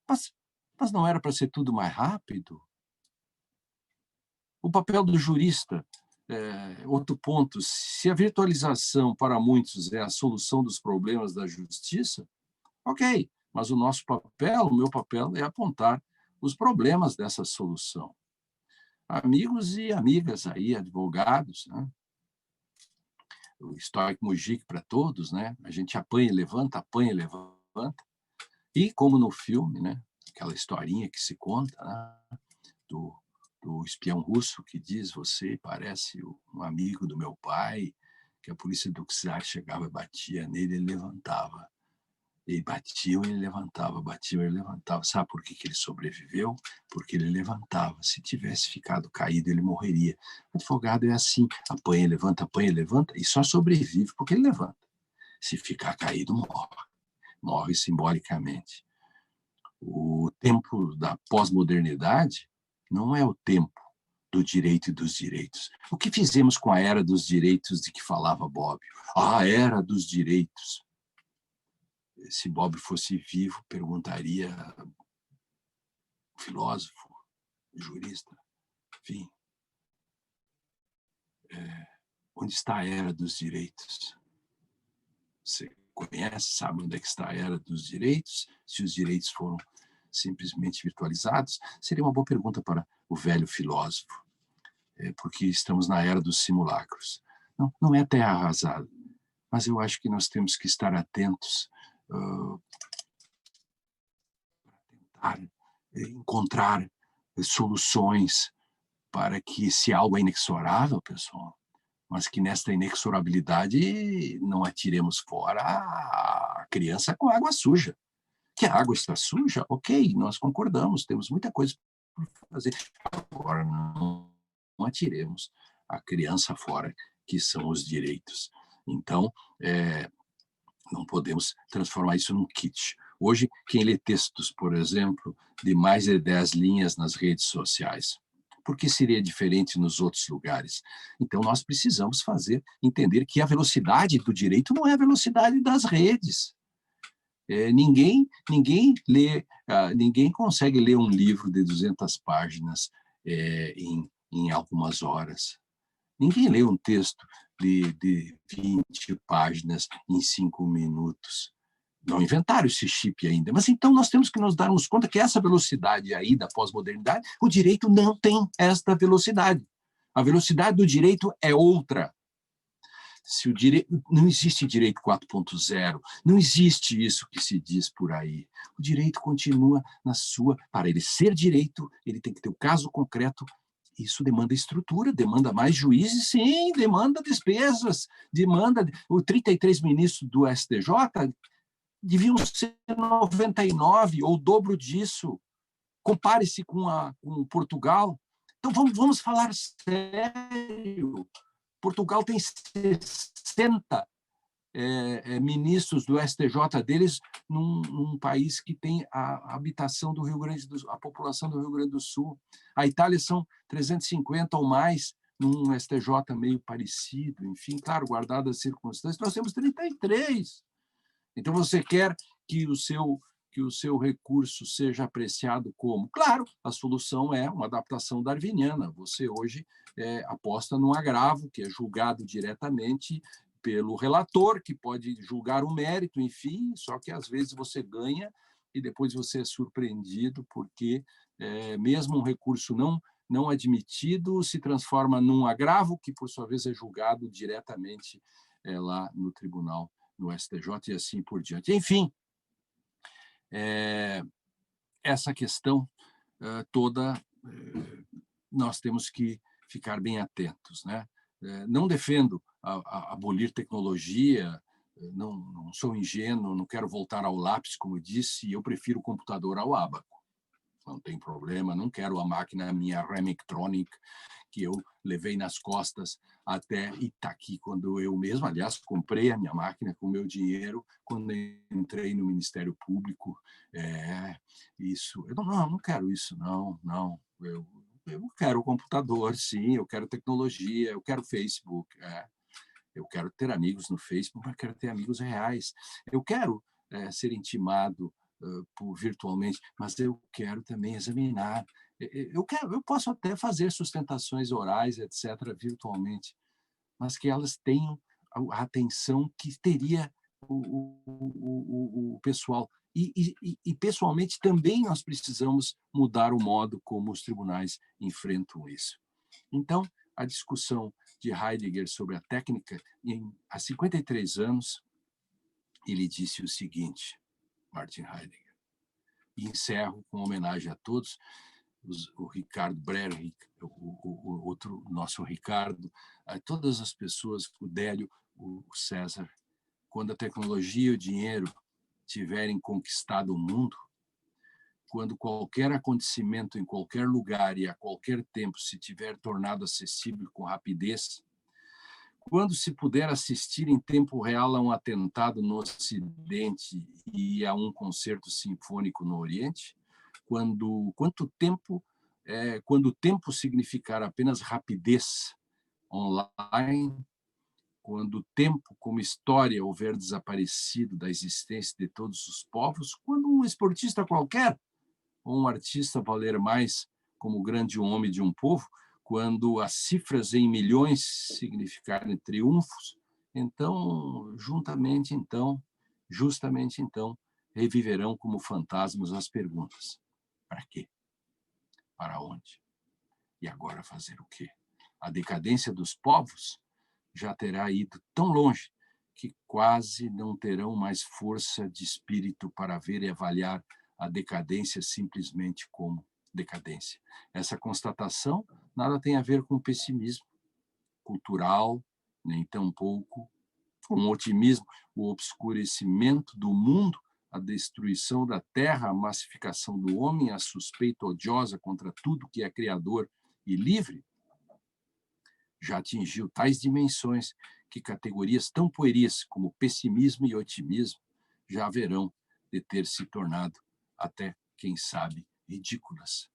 Mas não era para ser tudo mais rápido? O papel do jurista, outro ponto, se a virtualização para muitos é a solução dos problemas da justiça, ok, mas o meu papel é apontar os problemas dessa solução. Amigos e amigas aí, advogados, né? O estoico Mujica para todos, né? A gente apanha e levanta, e como no filme, né? Aquela historinha que se conta, né? do espião russo que diz: você parece um amigo do meu pai, que a polícia do czar chegava e batia nele, ele levantava. E batiam, ele levantava, batiam, ele levantava. Sabe por que ele sobreviveu? Porque ele levantava. Se tivesse ficado caído, ele morreria. O advogado é assim, apanha, levanta, e só sobrevive porque ele levanta. Se ficar caído, morre simbolicamente. O tempo da pós-modernidade não é o tempo do direito e dos direitos. O que fizemos com a era dos direitos de que falava Bob? A era dos direitos. Se Bob fosse vivo, perguntaria, filósofo, jurista, enfim, onde está a era dos direitos? Você conhece, sabe onde é que está a era dos direitos? Se os direitos foram simplesmente virtualizados? Seria uma boa pergunta para o velho filósofo, porque estamos na era dos simulacros. Não é terra arrasada, mas eu acho que nós temos que estar atentos para tentar encontrar soluções para que, se algo é inexorável, pessoal, mas que nesta inexorabilidade não atiremos fora a criança com água suja. Que a água está suja, ok, nós concordamos, temos muita coisa para fazer. Agora, não atiremos a criança fora, que são os direitos. Então, não podemos transformar isso num kit. Hoje, quem lê textos, por exemplo, de mais de 10 linhas nas redes sociais, por que seria diferente nos outros lugares? Então, nós precisamos entender que a velocidade do direito não é a velocidade das redes. Ninguém consegue ler um livro de 200 páginas em algumas horas. Ninguém lê um texto de 20 páginas em 5 minutos. Não inventaram esse chip ainda. Mas então nós temos que nos darmos conta que essa velocidade aí da pós-modernidade, o direito não tem esta velocidade. A velocidade do direito é outra. Se o direito, não existe direito 4.0, não existe isso que se diz por aí. O direito continua na sua... Para ele ser direito, ele tem que ter o caso concreto. Isso demanda estrutura, demanda mais juízes, sim, demanda despesas, demanda... Os 33 ministros do STJ deviam ser 99, ou o dobro disso. Compare-se com Portugal. Então, vamos falar sério. Portugal tem 60 ministros do STJ deles num país que tem a habitação do Rio Grande do Sul, a população do Rio Grande do Sul. A Itália são 350 ou mais, num STJ meio parecido, enfim, claro, guardadas as circunstâncias, nós temos 33. Então, você quer que o seu recurso seja apreciado como? Claro, a solução é uma adaptação darwiniana. Você hoje aposta num agravo, que é julgado diretamente pelo relator, que pode julgar o mérito, enfim, só que às vezes você ganha e depois você é surpreendido porque mesmo um recurso não admitido se transforma num agravo que, por sua vez, é julgado diretamente lá no tribunal, no STJ e assim por diante. Enfim, essa questão toda nós temos que ficar bem atentos, né? Não defendo abolir tecnologia, não sou ingênuo, não quero voltar ao lápis, como disse, eu prefiro o computador ao ábaco. Não tem problema, não quero a máquina, minha Remectronic, que eu levei nas costas até Itaqui, quando eu mesmo, aliás, comprei a minha máquina com o meu dinheiro, quando entrei no Ministério Público. Isso. Eu não quero isso, não. Eu quero o computador, sim, eu quero tecnologia, eu quero Facebook. Eu quero ter amigos no Facebook, mas quero ter amigos reais. Eu quero ser intimado virtualmente, mas eu quero também examinar. Eu posso até fazer sustentações orais, etc., virtualmente, mas que elas tenham a atenção que teria o pessoal. E, pessoalmente, também nós precisamos mudar o modo como os tribunais enfrentam isso. Então, a discussão de Heidegger sobre a técnica, há 53 anos, ele disse o seguinte, Martin Heidegger, e encerro com homenagem a todos, o Ricardo Breyer, o outro nosso Ricardo, a todas as pessoas, o Délio, o César, quando a tecnologia e o dinheiro tiverem conquistado o mundo, quando qualquer acontecimento em qualquer lugar e a qualquer tempo se tiver tornado acessível com rapidez, quando se puder assistir em tempo real a um atentado no Ocidente e a um concerto sinfônico no Oriente, quanto tempo quando o tempo significar apenas rapidez online, quando o tempo como história houver desaparecido da existência de todos os povos, quando um esportista qualquer ou um artista valer mais como grande homem de um povo, quando as cifras em milhões significarem triunfos, então, justamente então, reviverão como fantasmas as perguntas. Para quê? Para onde? E agora fazer o quê? A decadência dos povos já terá ido tão longe que quase não terão mais força de espírito para ver e avaliar a decadência simplesmente como decadência. Essa constatação nada tem a ver com pessimismo cultural, nem tampouco com otimismo. O obscurecimento do mundo, a destruição da terra, a massificação do homem, a suspeita odiosa contra tudo que é criador e livre, já atingiu tais dimensões que categorias tão pueris como pessimismo e otimismo já haverão de ter se tornado até, quem sabe, ridículas.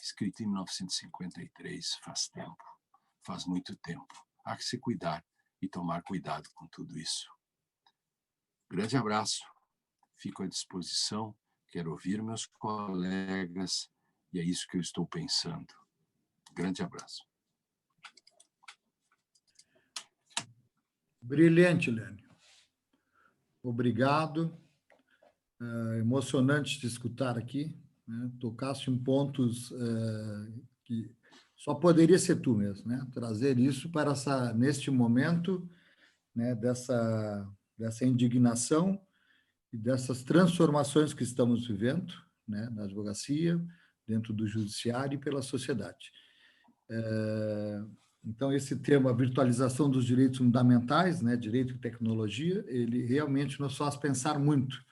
Escrito em 1953, faz tempo, faz muito tempo. Há que se cuidar e tomar cuidado com tudo isso. Grande abraço, fico à disposição, quero ouvir meus colegas e é isso que eu estou pensando. Grande abraço.
Brilhante, Lênio. Obrigado. Emocionante te escutar aqui. Né? Tocaste em pontos que só poderia ser tu mesmo, né? Trazer isso para neste momento, né? dessa indignação e dessas transformações que estamos vivendo, né? Na advocacia, dentro do judiciário e pela sociedade. Então, esse tema, a virtualização dos direitos fundamentais, né, direito e tecnologia, ele realmente nos faz pensar muito.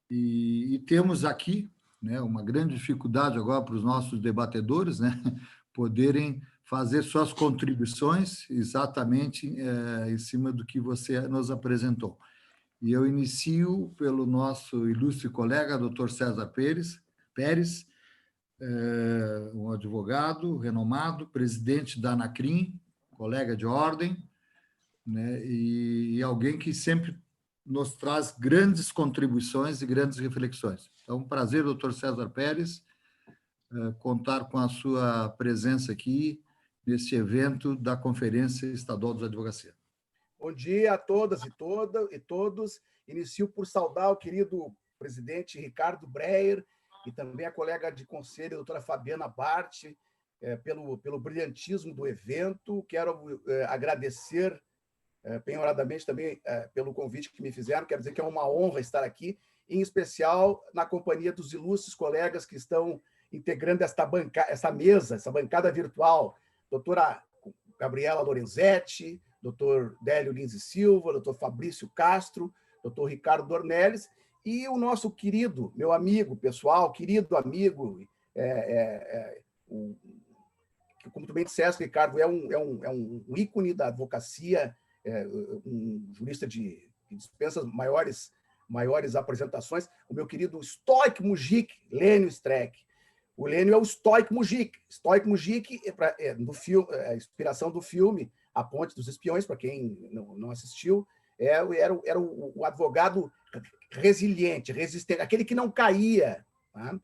E temos aqui, né, uma grande dificuldade agora para os nossos debatedores, né, poderem fazer suas contribuições exatamente em cima do que você nos apresentou. E eu inicio pelo nosso ilustre colega, Dr. César Pérez, um advogado renomado, presidente da Anacrim, colega de ordem, né, e alguém que sempre nos traz grandes contribuições e grandes reflexões. É um prazer, doutor César Pérez, contar com a sua presença aqui neste evento da Conferência Estadual dos Advocacia.
Bom dia a todas e todos. Inicio por saudar o querido presidente Ricardo Breyer, e também a colega de conselho, a doutora Fabiana Bart, pelo brilhantismo do evento. Quero agradecer penhoradamente também pelo convite que me fizeram. Quero dizer que é uma honra estar aqui, em especial na companhia dos ilustres colegas que estão integrando essa mesa, essa bancada virtual. Doutora Gabriela Lorenzetti, doutor Délio Lins e Silva, doutor Fabrício Castro, doutor Ricardo Dornelles, e o nosso querido, meu amigo pessoal, querido amigo, como tu bem disseste, Ricardo, é um ícone da advocacia, um jurista que dispensa maiores apresentações, o meu querido Stoic Mujik, Lênio Streck. O Lênio é o Stoic Mujik. Stoic Mujik no filme, a inspiração do filme A Ponte dos Espiões, para quem não assistiu, era o advogado resiliente, resistente, aquele que não caía, tá?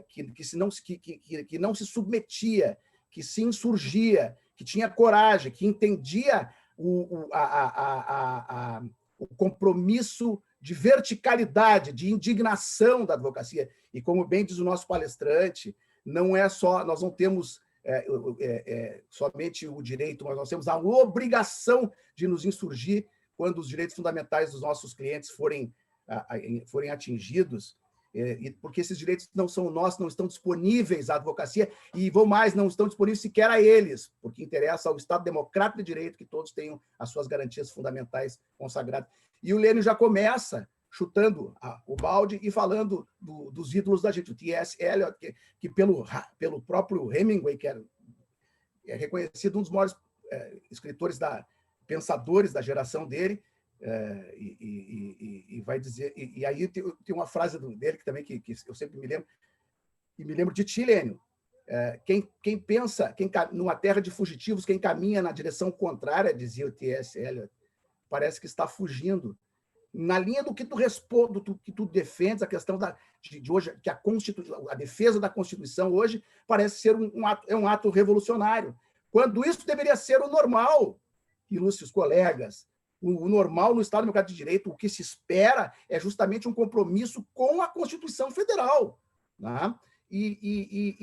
Que não se submetia, que se insurgia, que tinha coragem, que entendia o compromisso de verticalidade, de indignação da advocacia. E, como bem diz o nosso palestrante, nós não temos somente o direito, mas nós temos a obrigação de nos insurgir quando os direitos fundamentais dos nossos clientes forem atingidos, porque esses direitos não são nossos, não estão disponíveis à advocacia, e vou mais, não estão disponíveis sequer a eles, porque interessa ao Estado democrático de direito que todos tenham as suas garantias fundamentais consagradas. E o Lênio já começa chutando o balde e falando dos ídolos da gente, o T.S. Eliot, que pelo próprio Hemingway, que é reconhecido um dos maiores escritores, pensadores da geração dele, e vai dizer, e aí tem uma frase dele que também que eu sempre me lembro, E me lembro de ti, Lênio. Quem pensa, numa terra de fugitivos, quem caminha na direção contrária, dizia o T.S. Eliot, parece que está fugindo. Na linha do que tu responde, do que tu defendes, a questão de hoje, que a defesa da Constituição hoje parece ser um ato revolucionário, quando isso deveria ser o normal, ilustres colegas. O normal no Estado Democrático de Direito, o que se espera é justamente um compromisso com a Constituição Federal. Né?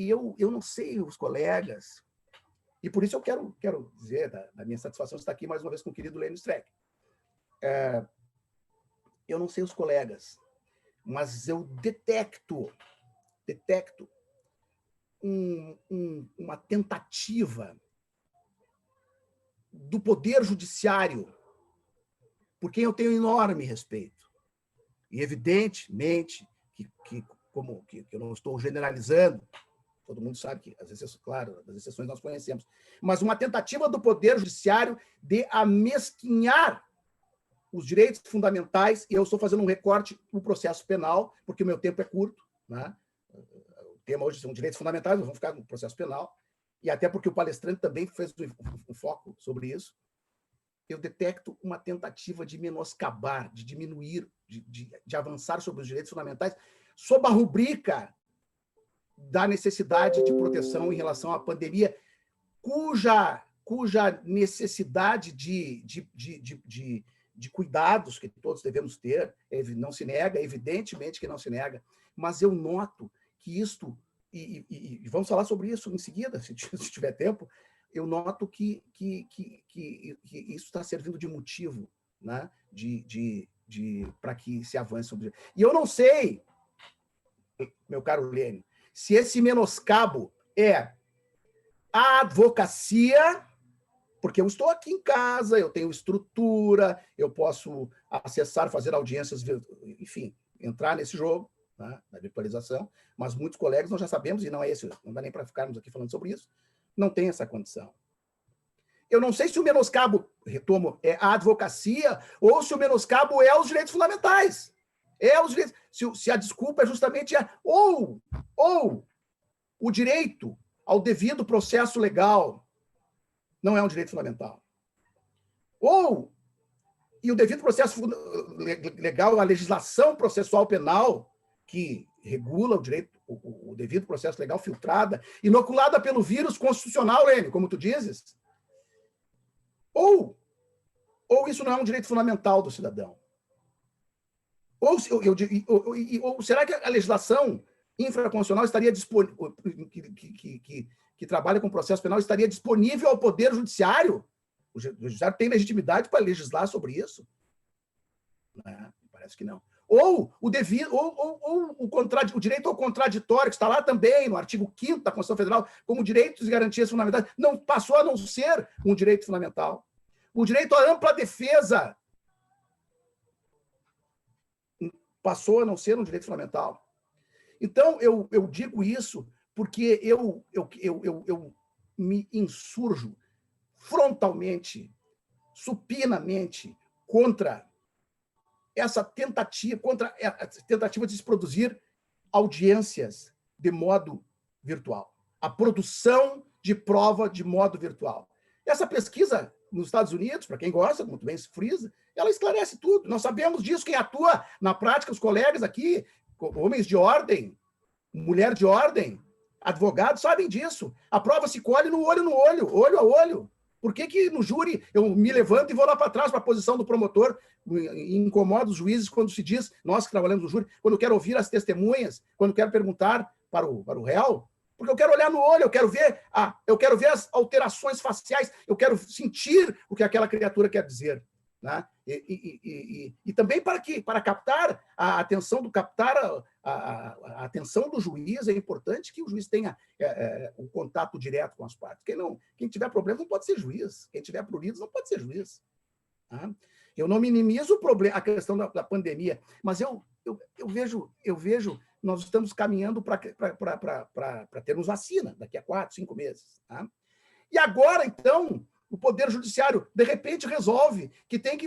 Eu não sei, os colegas, e por isso eu quero dizer da minha satisfação de estar aqui mais uma vez com o querido Lênio Streck. Eu não sei os colegas, mas eu detecto uma tentativa do Poder Judiciário, por quem eu tenho enorme respeito. E, evidentemente, que eu não estou generalizando, todo mundo sabe que, as exceções nós conhecemos, mas uma tentativa do Poder Judiciário de amesquinhar os direitos fundamentais, e eu estou fazendo um recorte no processo penal, porque o meu tempo é curto, né? O tema hoje são direitos fundamentais, nós vamos ficar no processo penal, e até porque o palestrante também fez um foco sobre isso. Eu detecto uma tentativa de menoscabar, de diminuir, de avançar sobre os direitos fundamentais, sob a rubrica da necessidade de proteção em relação à pandemia, cuja necessidade de cuidados que todos devemos ter, não se nega, evidentemente que não se nega, mas eu noto que isto, e vamos falar sobre isso em seguida, se tiver tempo, eu noto que isso está servindo de motivo, né, para que se avance sobre isso. E eu não sei, meu caro Lênio, se esse menoscabo é a advocacia, porque eu estou aqui em casa, eu tenho estrutura, eu posso acessar, fazer audiências, enfim, entrar nesse jogo, né, da virtualização, mas muitos colegas nós já sabemos, e não é esse, não dá nem para ficarmos aqui falando sobre isso, não tem essa condição. Eu não sei se o menoscabo, retomo, é a advocacia ou se o menoscabo é os direitos fundamentais. Se a desculpa é justamente ou o direito ao devido processo legal não é um direito fundamental. E o devido processo legal, a legislação processual penal que regula o direito, o devido processo legal filtrada, inoculada pelo vírus constitucional, Lênio, como tu dizes. Ou isso não é um direito fundamental do cidadão. Ou será que a legislação infraconstitucional estaria disponível, que trabalha com processo penal, estaria disponível ao Poder Judiciário? O Judiciário tem legitimidade para legislar sobre isso? Parece que não. Ou o direito ao contraditório, que está lá também no artigo 5º da Constituição Federal, como direitos e garantias fundamentais, não passou a não ser um direito fundamental. O direito à ampla defesa passou a não ser um direito fundamental. Então, eu digo isso porque eu me insurjo frontalmente, supinamente, contra essa tentativa de se produzir audiências de modo virtual, a produção de prova de modo virtual. Essa pesquisa nos Estados Unidos, para quem gosta, muito bem se frisa, ela esclarece tudo. Nós sabemos disso, quem atua na prática, os colegas aqui, homens de ordem, mulher de ordem, advogados, sabem disso. A prova se colhe no olho, olho a olho. Por que no júri eu me levanto e vou lá para trás para a posição do promotor e incomoda os juízes quando se diz, nós que trabalhamos no júri, quando eu quero ouvir as testemunhas, quando eu quero perguntar para o réu, porque eu quero olhar no olho, eu quero ver as alterações faciais, eu quero sentir o que aquela criatura quer dizer. Né? E também para captar a atenção a atenção do juiz, é importante que o juiz tenha um contato direto com as partes. Quem tiver problema não pode ser juiz, quem tiver pruridos não pode ser juiz. Tá? Eu não minimizo o problema, a questão da pandemia, mas eu vejo nós estamos caminhando para termos vacina daqui a 4, 5 meses. Tá? E agora, então, o Poder Judiciário, de repente, resolve que tem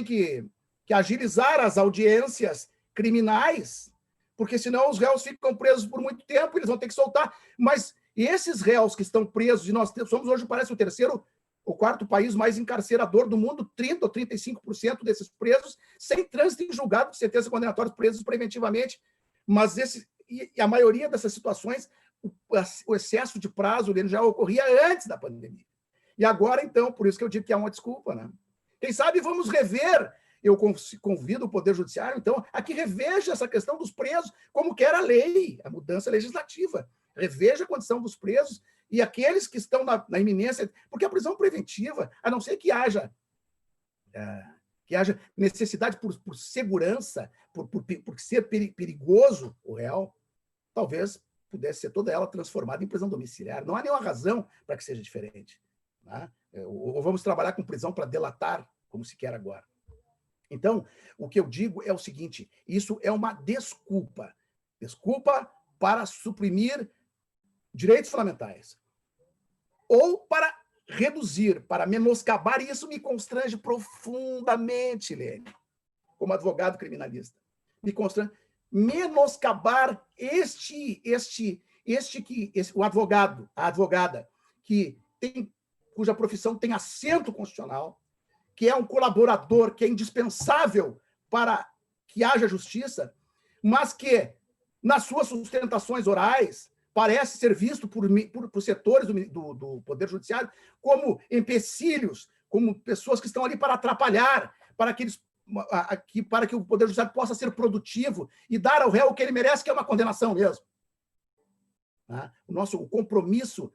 que agilizar as audiências criminais porque senão os réus ficam presos por muito tempo, eles vão ter que soltar. Mas esses réus que estão presos, e nós somos hoje, parece, o terceiro ou quarto país mais encarcerador do mundo, 30% ou 35% desses presos sem trânsito em julgado de sentença condenatória, presos preventivamente. Mas e a maioria dessas situações, o excesso de prazo dele já ocorria antes da pandemia. E agora, então, por isso que eu digo que é uma desculpa, né? Quem sabe vamos rever. Eu convido o Poder Judiciário, então, a que reveja essa questão dos presos, como quer a lei, a mudança legislativa. Reveja a condição dos presos e aqueles que estão na iminência, porque a prisão preventiva, a não ser que haja necessidade por segurança, por ser perigoso o réu, talvez pudesse ser toda ela transformada em prisão domiciliar. Não há nenhuma razão para que seja diferente. Né? Ou vamos trabalhar com prisão para delatar, como se quer agora. Então, o que eu digo é o seguinte, isso é uma desculpa. Desculpa para suprimir direitos fundamentais. Ou para reduzir, para menoscabar, e isso me constrange profundamente, Lene, como advogado criminalista. Me constrange menoscabar o advogado, a advogada, cuja profissão tem assento constitucional, que é um colaborador, que é indispensável para que haja justiça, mas que, nas suas sustentações orais, parece ser visto por setores do Poder Judiciário como empecilhos, como pessoas que estão ali para atrapalhar, para que o Poder Judiciário possa ser produtivo e dar ao réu o que ele merece, que é uma condenação mesmo. O compromisso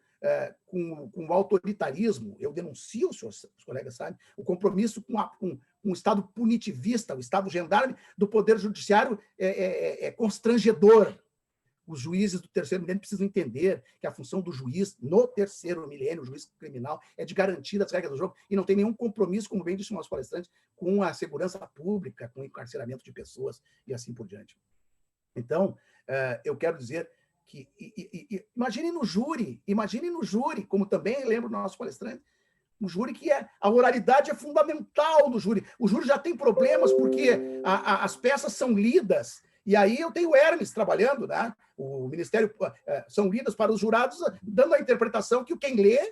com o autoritarismo, eu denuncio, os colegas sabem, o compromisso com um Estado punitivista, o Estado gendarme do Poder Judiciário é constrangedor. Os juízes do terceiro milênio precisam entender que a função do juiz no terceiro milênio, o juiz criminal, é de garantir as regras do jogo e não tem nenhum compromisso, como bem disse o nosso palestrante, com a segurança pública, com o encarceramento de pessoas e assim por diante. Então, eu quero dizer que imagine no júri, como também lembro do nosso palestrante, um júri que a oralidade é fundamental do júri. O júri já tem problemas porque as peças são lidas. E aí eu tenho o Hermes trabalhando, né? O Ministério são lidas para os jurados, dando a interpretação que quem lê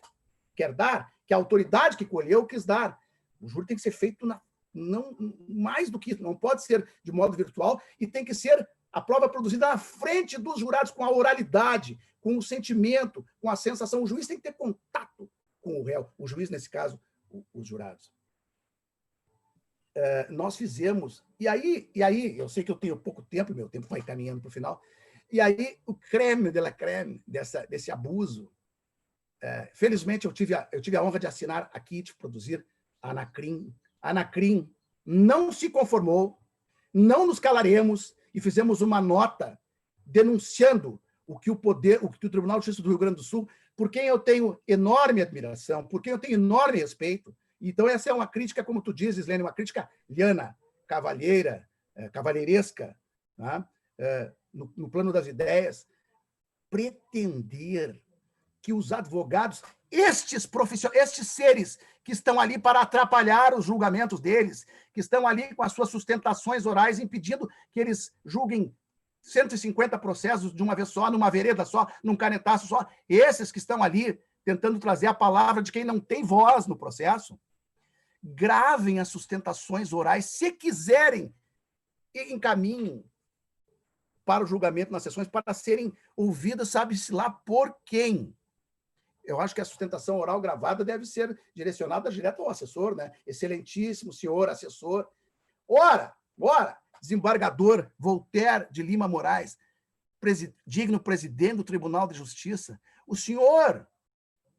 quer dar, que a autoridade que colheu quis dar. O júri tem que ser feito não mais do que isso, não pode ser de modo virtual e tem que ser a prova produzida na frente dos jurados, com a oralidade, com o sentimento, com a sensação. O juiz tem que ter contato com o réu, o juiz, nesse caso, os jurados. Nós fizemos, e aí eu sei que eu tenho pouco tempo, meu tempo vai caminhando para o final, e aí o creme de la creme desse abuso, felizmente eu tive a honra de assinar aqui, de produzir a Anacrim. A Anacrim não se conformou, não nos calaremos, e fizemos uma nota denunciando o que o Tribunal de Justiça do Rio Grande do Sul, por quem eu tenho enorme admiração, por quem eu tenho enorme respeito. Então, essa é uma crítica, como tu dizes, Lene, uma crítica liana, cavalheiresca, tá? No plano das ideias, pretender que os advogados, estes seres que estão ali para atrapalhar os julgamentos deles, que estão ali com as suas sustentações orais, impedindo que eles julguem 150 processos de uma vez só, numa vereda só, num canetaço só, esses que estão ali tentando trazer a palavra de quem não tem voz no processo, gravem as sustentações orais, se quiserem, e encaminhem para o julgamento nas sessões, para serem ouvidas, sabe-se lá por quem. Eu acho que a sustentação oral gravada deve ser direcionada direto ao assessor, né? Excelentíssimo senhor assessor. Ora, desembargador Voltaire de Lima Moraes, digno presidente do Tribunal de Justiça, o senhor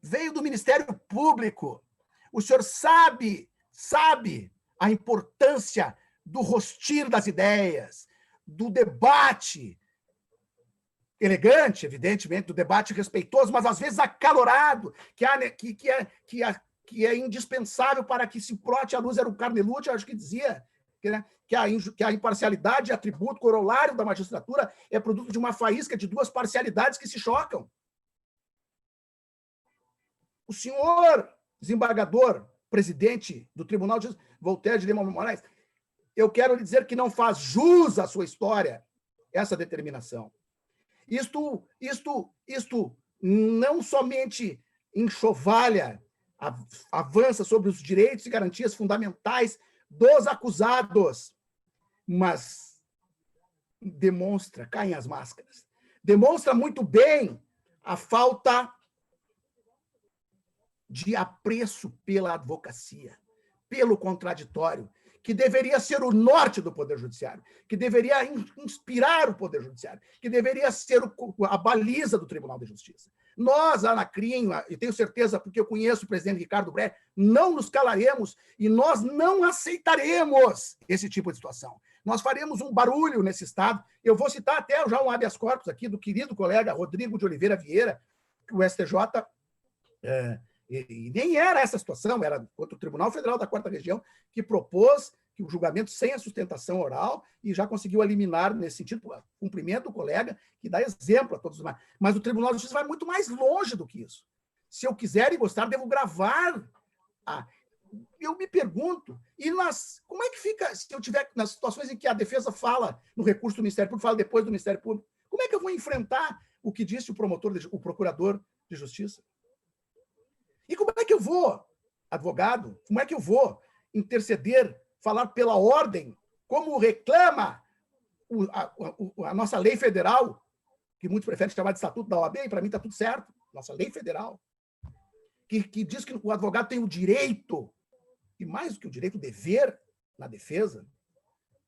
veio do Ministério Público, o senhor sabe a importância do rostir das ideias, do debate elegante, evidentemente, do debate respeitoso, mas às vezes acalorado, que é indispensável para que se brote à luz. Era o Carnelucci, acho que dizia, que a imparcialidade, atributo corolário da magistratura, é produto de uma faísca de duas parcialidades que se chocam. O senhor desembargador, presidente do Tribunal de Justiça, Voltaire de Lima Moraes, eu quero lhe dizer que não faz jus à sua história, essa determinação. Isto não somente enxovalha, avança sobre os direitos e garantias fundamentais dos acusados, mas demonstra, caem as máscaras, demonstra muito bem a falta de apreço pela advocacia, pelo contraditório, que deveria ser o norte do Poder Judiciário, que deveria inspirar o Poder Judiciário, que deveria ser a baliza do Tribunal de Justiça. Nós, Anacrim, e tenho certeza, porque eu conheço o presidente Ricardo Breyer, não nos calaremos e nós não aceitaremos esse tipo de situação. Nós faremos um barulho nesse Estado. Eu vou citar até já um habeas corpus aqui do querido colega Rodrigo de Oliveira Vieira, que o STJ... E nem era essa situação, era contra o Tribunal Federal da Quarta Região, que propôs que o julgamento sem a sustentação oral e já conseguiu eliminar nesse sentido, cumprimento do colega, que dá exemplo a todos os demais. Mas o Tribunal de Justiça vai muito mais longe do que isso. Se eu quiser e gostar, devo gravar. Eu me pergunto, como é que fica, se eu tiver nas situações em que a defesa fala no recurso do Ministério Público, fala depois do Ministério Público, como é que eu vou enfrentar o que disse o procurador de Justiça? E como é que eu vou, advogado, como é que eu vou interceder, falar pela ordem, como reclama a nossa lei federal, que muitos preferem chamar de Estatuto da OAB, e para mim está tudo certo, nossa lei federal, que diz que o advogado tem o direito, e mais do que o direito, o dever na defesa,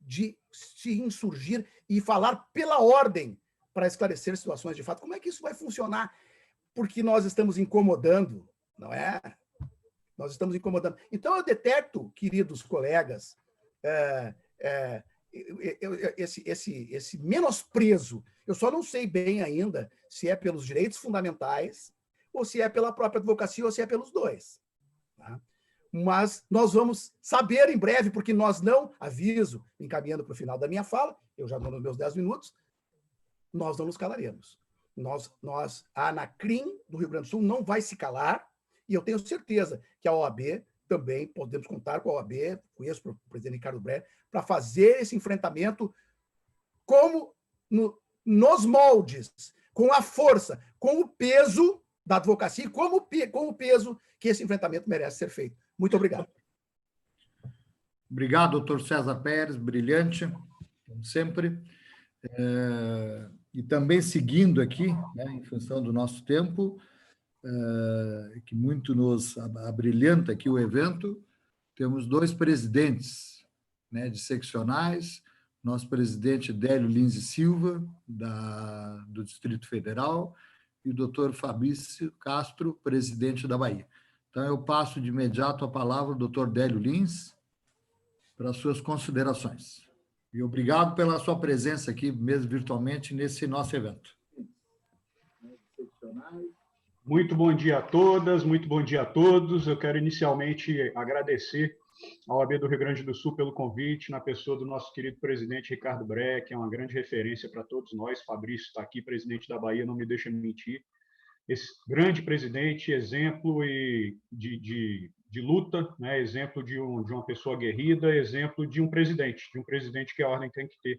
de se insurgir e falar pela ordem para esclarecer situações de fato. Como é que isso vai funcionar? Porque nós estamos incomodando, não é? Nós estamos incomodando. Então, eu detecto, queridos colegas, esse menosprezo. Eu só não sei bem ainda se é pelos direitos fundamentais, ou se é pela própria advocacia, ou se é pelos dois. Tá? Mas nós vamos saber em breve, porque nós não, aviso, encaminhando para o final da minha fala, eu já estou nos meus 10 minutos, nós não nos calaremos. A Anacrim do Rio Grande do Sul não vai se calar, e eu tenho certeza que a OAB também, podemos contar com a OAB, conheço o presidente Ricardo Breyer, para fazer esse enfrentamento como nos moldes, com a força, com o peso da advocacia e com o peso que esse enfrentamento merece ser feito. Muito obrigado.
Obrigado, doutor César Pérez, brilhante, como sempre. E também seguindo aqui, né, em função do nosso tempo, que muito nos abrilhanta aqui o evento, temos dois presidentes, né, de seccionais, nosso presidente Délio Lins e Silva, do Distrito Federal, e o doutor Fabrício Castro, presidente da Bahia. Então, eu passo de imediato a palavra ao doutor Délio Lins para as suas considerações. E obrigado pela sua presença aqui, mesmo virtualmente, nesse nosso evento.
Muito bom dia a todas, muito bom dia a todos. Eu quero inicialmente agradecer ao OAB do Rio Grande do Sul pelo convite, na pessoa do nosso querido presidente Ricardo Breyer, que é uma grande referência para todos nós. Fabrício está aqui, presidente da Bahia, não me deixa mentir. Esse grande presidente, exemplo de luta, né? Exemplo de uma pessoa aguerrida, exemplo de um presidente que a ordem tem que ter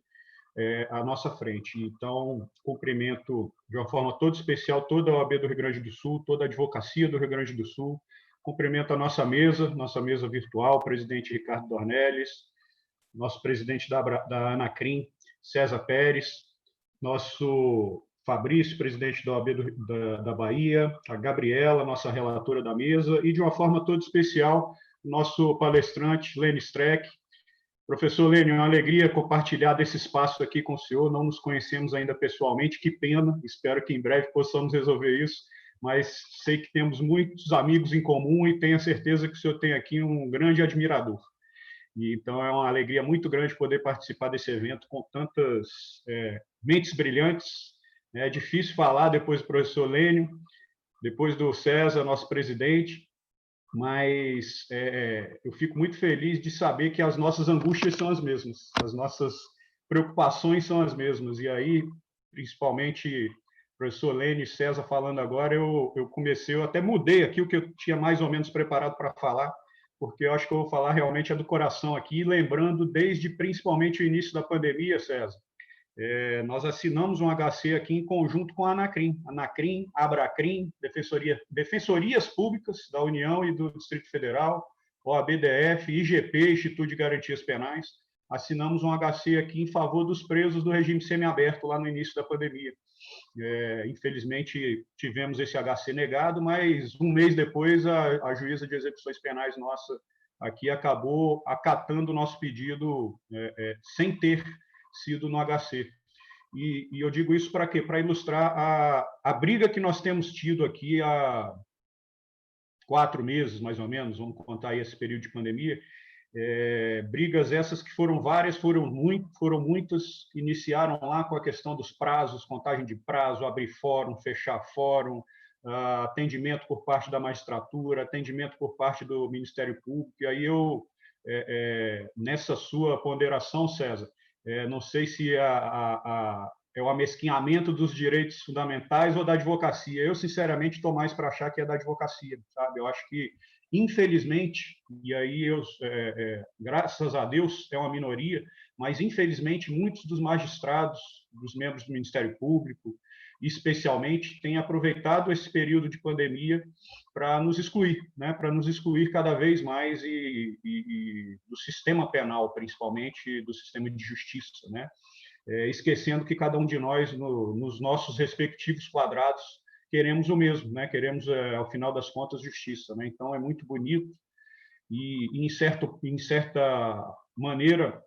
à nossa frente. Então, cumprimento de uma forma toda especial toda a OAB do Rio Grande do Sul, toda a advocacia do Rio Grande do Sul, cumprimento a nossa mesa virtual, o presidente Ricardo Dornelles, nosso presidente da Anacrim, César Pérez, nosso Fabrício, presidente da OAB da Bahia, a Gabriela, nossa relatora da mesa, e de uma forma toda especial, nosso palestrante, Lênio Streck. Professor Lênio, é uma alegria compartilhar desse espaço aqui com o senhor, não nos conhecemos ainda pessoalmente, que pena, espero que em breve possamos resolver isso, mas sei que temos muitos amigos em comum e tenho certeza que o senhor tem aqui um grande admirador. E, então, é uma alegria muito grande poder participar desse evento com tantas mentes brilhantes. É difícil falar depois do professor Lênio, depois do César, nosso presidente, mas eu fico muito feliz de saber que as nossas angústias são as mesmas, as nossas preocupações são as mesmas. E aí, principalmente, professor Lênio e César falando agora, eu até mudei aqui o que eu tinha mais ou menos preparado para falar, porque eu acho que eu vou falar realmente do coração aqui, lembrando desde principalmente o início da pandemia, César, Nós assinamos um HC aqui em conjunto com a Anacrim, Abracrim, Defensorias Públicas da União e do Distrito Federal, OABDF, IGP, Instituto de Garantias Penais. Assinamos um HC aqui em favor dos presos do regime semiaberto lá no início da pandemia. Infelizmente, tivemos esse HC negado, mas um mês depois a juíza de execuções penais nossa aqui acabou acatando o nosso pedido sem ter sido no HC. E eu digo isso para quê? Para ilustrar a briga que nós temos tido aqui há 4 meses, mais ou menos, vamos contar aí esse período de pandemia. Brigas essas que foram várias, foram muitas, iniciaram lá com a questão dos prazos, contagem de prazo, abrir fórum, fechar fórum, atendimento por parte da magistratura, atendimento por parte do Ministério Público. E aí nessa sua ponderação, César, não sei se é o amesquinhamento dos direitos fundamentais ou da advocacia. Eu, sinceramente, estou mais para achar que é da advocacia, sabe? Eu acho que, infelizmente, e aí graças a Deus é uma minoria, mas, infelizmente, muitos dos magistrados, dos membros do Ministério Público, especialmente, têm aproveitado esse período de pandemia para nos excluir, né? Para nos excluir cada vez mais e do sistema penal, principalmente, do sistema de justiça, né? Esquecendo que cada um de nós, nos nossos respectivos quadrados, queremos o mesmo, né? Queremos, ao final das contas, justiça, né? Então, é muito bonito e, em certa maneira,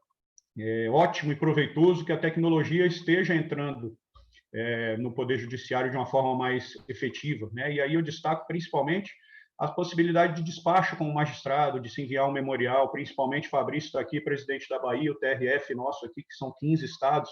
é ótimo e proveitoso que a tecnologia esteja entrando no Poder Judiciário de uma forma mais efetiva, né? E aí eu destaco principalmente a possibilidade de despacho com o magistrado, de se enviar um memorial, principalmente Fabrício está aqui, presidente da Bahia, o TRF nosso aqui, que são 15 estados,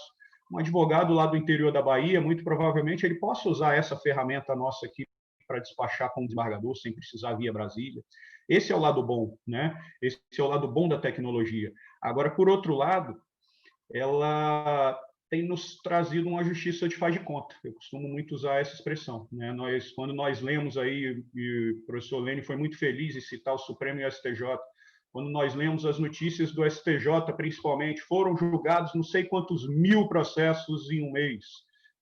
um advogado lá do interior da Bahia, muito provavelmente ele possa usar essa ferramenta nossa aqui para despachar com o desembargador, sem precisar via Brasília. Esse é o lado bom, né? Esse é o lado bom da tecnologia. Agora, por outro lado, ela tem nos trazido uma justiça de faz de conta. Eu costumo muito usar essa expressão, né? Quando nós lemos aí, e o professor Lênin foi muito feliz em citar o Supremo e o STJ, quando nós lemos as notícias do STJ, principalmente, foram julgados não sei quantos mil processos em um mês.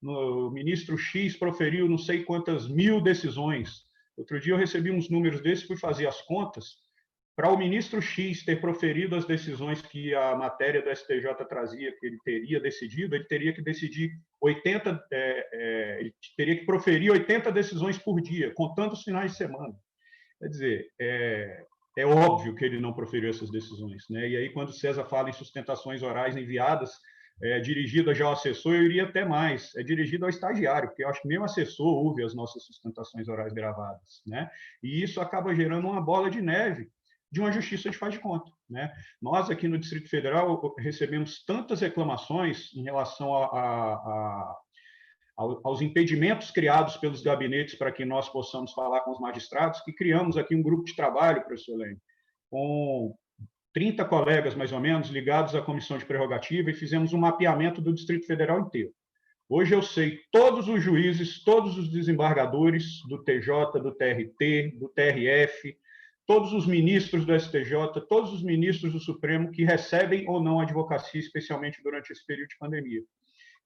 O ministro X proferiu não sei quantas mil decisões. Outro dia eu recebi uns números desses, fui fazer as contas. Para o ministro X ter proferido as decisões que a matéria do STJ trazia, que ele teria decidido, ele teria que decidir ele teria que proferir 80 decisões por dia, contando os finais de semana. Quer dizer, é óbvio que ele não proferiu essas decisões, né? E aí, quando César fala em sustentações orais enviadas, dirigida já ao assessor, eu iria até mais, dirigido ao estagiário, porque eu acho que nem o assessor ouve as nossas sustentações orais gravadas, né? E isso acaba gerando uma bola de neve de uma justiça de faz de conta, né? Nós, aqui no Distrito Federal, recebemos tantas reclamações em relação aos impedimentos criados pelos gabinetes para que nós possamos falar com os magistrados, que criamos aqui um grupo de trabalho, professor Lênin, com 30 colegas, mais ou menos, ligados à Comissão de Prerrogativa, e fizemos um mapeamento do Distrito Federal inteiro. Hoje eu sei todos os juízes, todos os desembargadores do TJ, do TRT, do TRF, todos os ministros do STJ, todos os ministros do Supremo que recebem ou não advocacia, especialmente durante esse período de pandemia.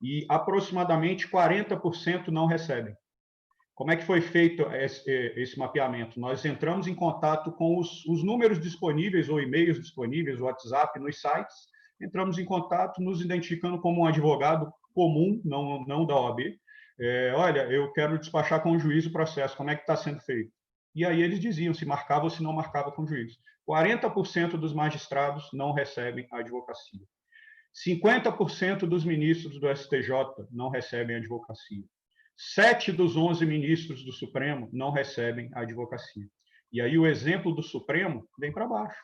E aproximadamente 40% não recebem. Como é que foi feito esse mapeamento? Nós entramos em contato com os números disponíveis, ou e-mails disponíveis, WhatsApp, nos sites, entramos em contato, nos identificando como um advogado comum, não da OAB. Olha, eu quero despachar com o juiz o processo, como é que está sendo feito? E aí eles diziam se marcava ou se não marcava com o juiz. 40% dos magistrados não recebem a advocacia. 50% dos ministros do STJ não recebem a advocacia. 7 dos 11 ministros do Supremo não recebem a advocacia. E aí o exemplo do Supremo vem para baixo.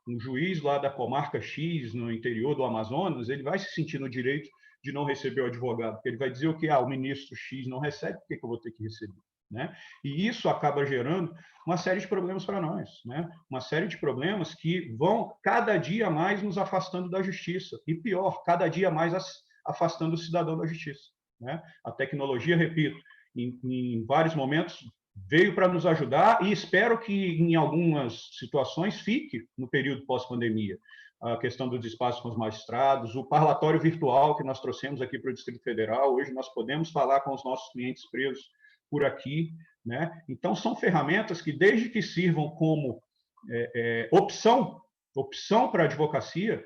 Um juiz lá da comarca X, no interior do Amazonas, ele vai se sentir no direito de não receber o advogado, porque ele vai dizer o que? O ministro X não recebe, por que eu vou ter que receber? Né? E isso acaba gerando uma série de problemas para nós, né? Uma série de problemas que vão cada dia mais nos afastando da justiça, e pior, cada dia mais afastando o cidadão da justiça, né? A tecnologia, repito, em vários momentos veio para nos ajudar, e espero que em algumas situações fique no período pós-pandemia, a questão dos espaços com os magistrados, o parlatório virtual que nós trouxemos aqui para o Distrito Federal. Hoje nós podemos falar com os nossos clientes presos por aqui, né? Então, são ferramentas que, desde que sirvam como opção para a advocacia,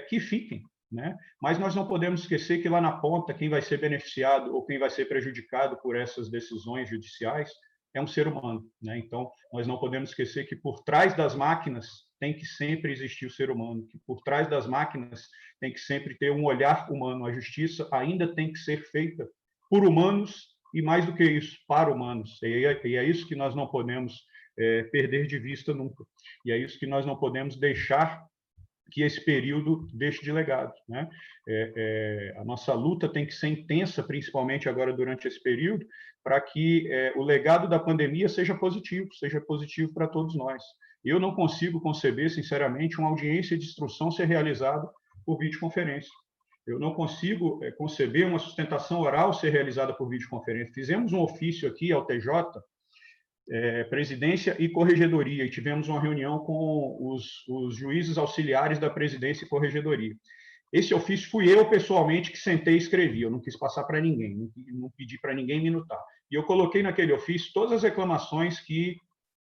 que fiquem, né? Mas nós não podemos esquecer que lá na ponta, quem vai ser beneficiado ou quem vai ser prejudicado por essas decisões judiciais é um ser humano, né? Então, nós não podemos esquecer que por trás das máquinas tem que sempre existir o ser humano, que por trás das máquinas tem que sempre ter um olhar humano. A justiça ainda tem que ser feita por humanos e, mais do que isso, para humanos. E é isso que nós não podemos perder de vista nunca. E é isso que nós não podemos deixar que esse período deixe de legado, né? A nossa luta tem que ser intensa, principalmente agora durante esse período, para que o legado da pandemia seja positivo para todos nós. Eu não consigo conceber, sinceramente, uma audiência de instrução ser realizada por videoconferência. Eu não consigo conceber uma sustentação oral ser realizada por videoconferência. Fizemos um ofício aqui ao TJ, presidência e corregedoria, e tivemos uma reunião com os juízes auxiliares da presidência e corregedoria. Esse ofício fui eu, pessoalmente, que sentei e escrevi. Eu não quis passar para ninguém, não pedi para ninguém minutar. E eu coloquei naquele ofício todas as reclamações que,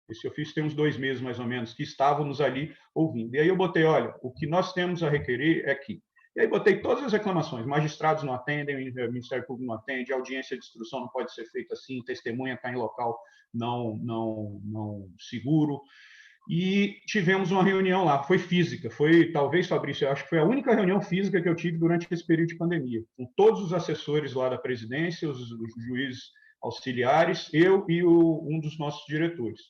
esse ofício tem uns 2 meses, mais ou menos, que estávamos ali ouvindo. E aí eu botei, olha, o que nós temos a requerer é que... E aí botei todas as reclamações. Magistrados não atendem, o Ministério Público não atende, audiência de instrução não pode ser feita assim, testemunha está em local não seguro. E tivemos uma reunião lá, foi física, foi, talvez, Fabrício, eu acho que foi a única reunião física que eu tive durante esse período de pandemia, com todos os assessores lá da presidência, os juízes auxiliares, eu e um dos nossos diretores.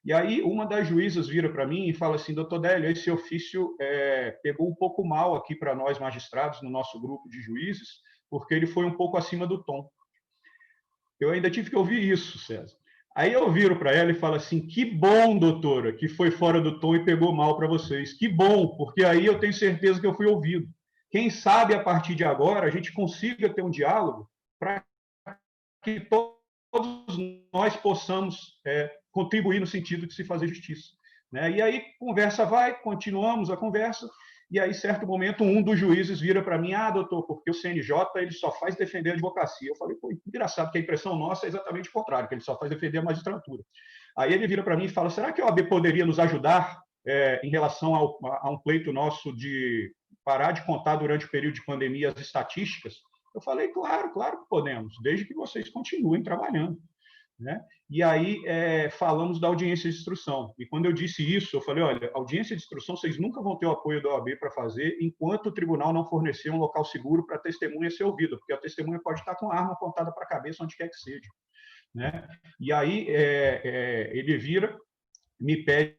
E aí uma das juízas vira para mim e fala assim, doutor Délio, esse ofício pegou um pouco mal aqui para nós magistrados, no nosso grupo de juízes, porque ele foi um pouco acima do tom. Eu ainda tive que ouvir isso, César. Aí eu viro para ela e falo assim, que bom, doutora, que foi fora do tom e pegou mal para vocês. Que bom, porque aí eu tenho certeza que eu fui ouvido. Quem sabe, a partir de agora, a gente consiga ter um diálogo para que todos nós possamos contribuir no sentido de se fazer justiça, né? E aí, conversa vai, continuamos a conversa, e aí, certo momento, um dos juízes vira para mim, doutor, porque o CNJ ele só faz defender a advocacia. Eu falei, pô, engraçado, que a impressão nossa é exatamente o contrário, que ele só faz defender a magistratura. Aí ele vira para mim e fala, será que a OAB poderia nos ajudar em relação a um pleito nosso de parar de contar durante o período de pandemia as estatísticas? Eu falei, claro que podemos, desde que vocês continuem trabalhando, né? E aí falamos da audiência de instrução. E quando eu disse isso, eu falei, olha, audiência de instrução vocês nunca vão ter o apoio da OAB para fazer enquanto o tribunal não fornecer um local seguro para a testemunha ser ouvida, porque a testemunha pode estar com a arma apontada para a cabeça onde quer que seja, né? E aí ele vira, me pede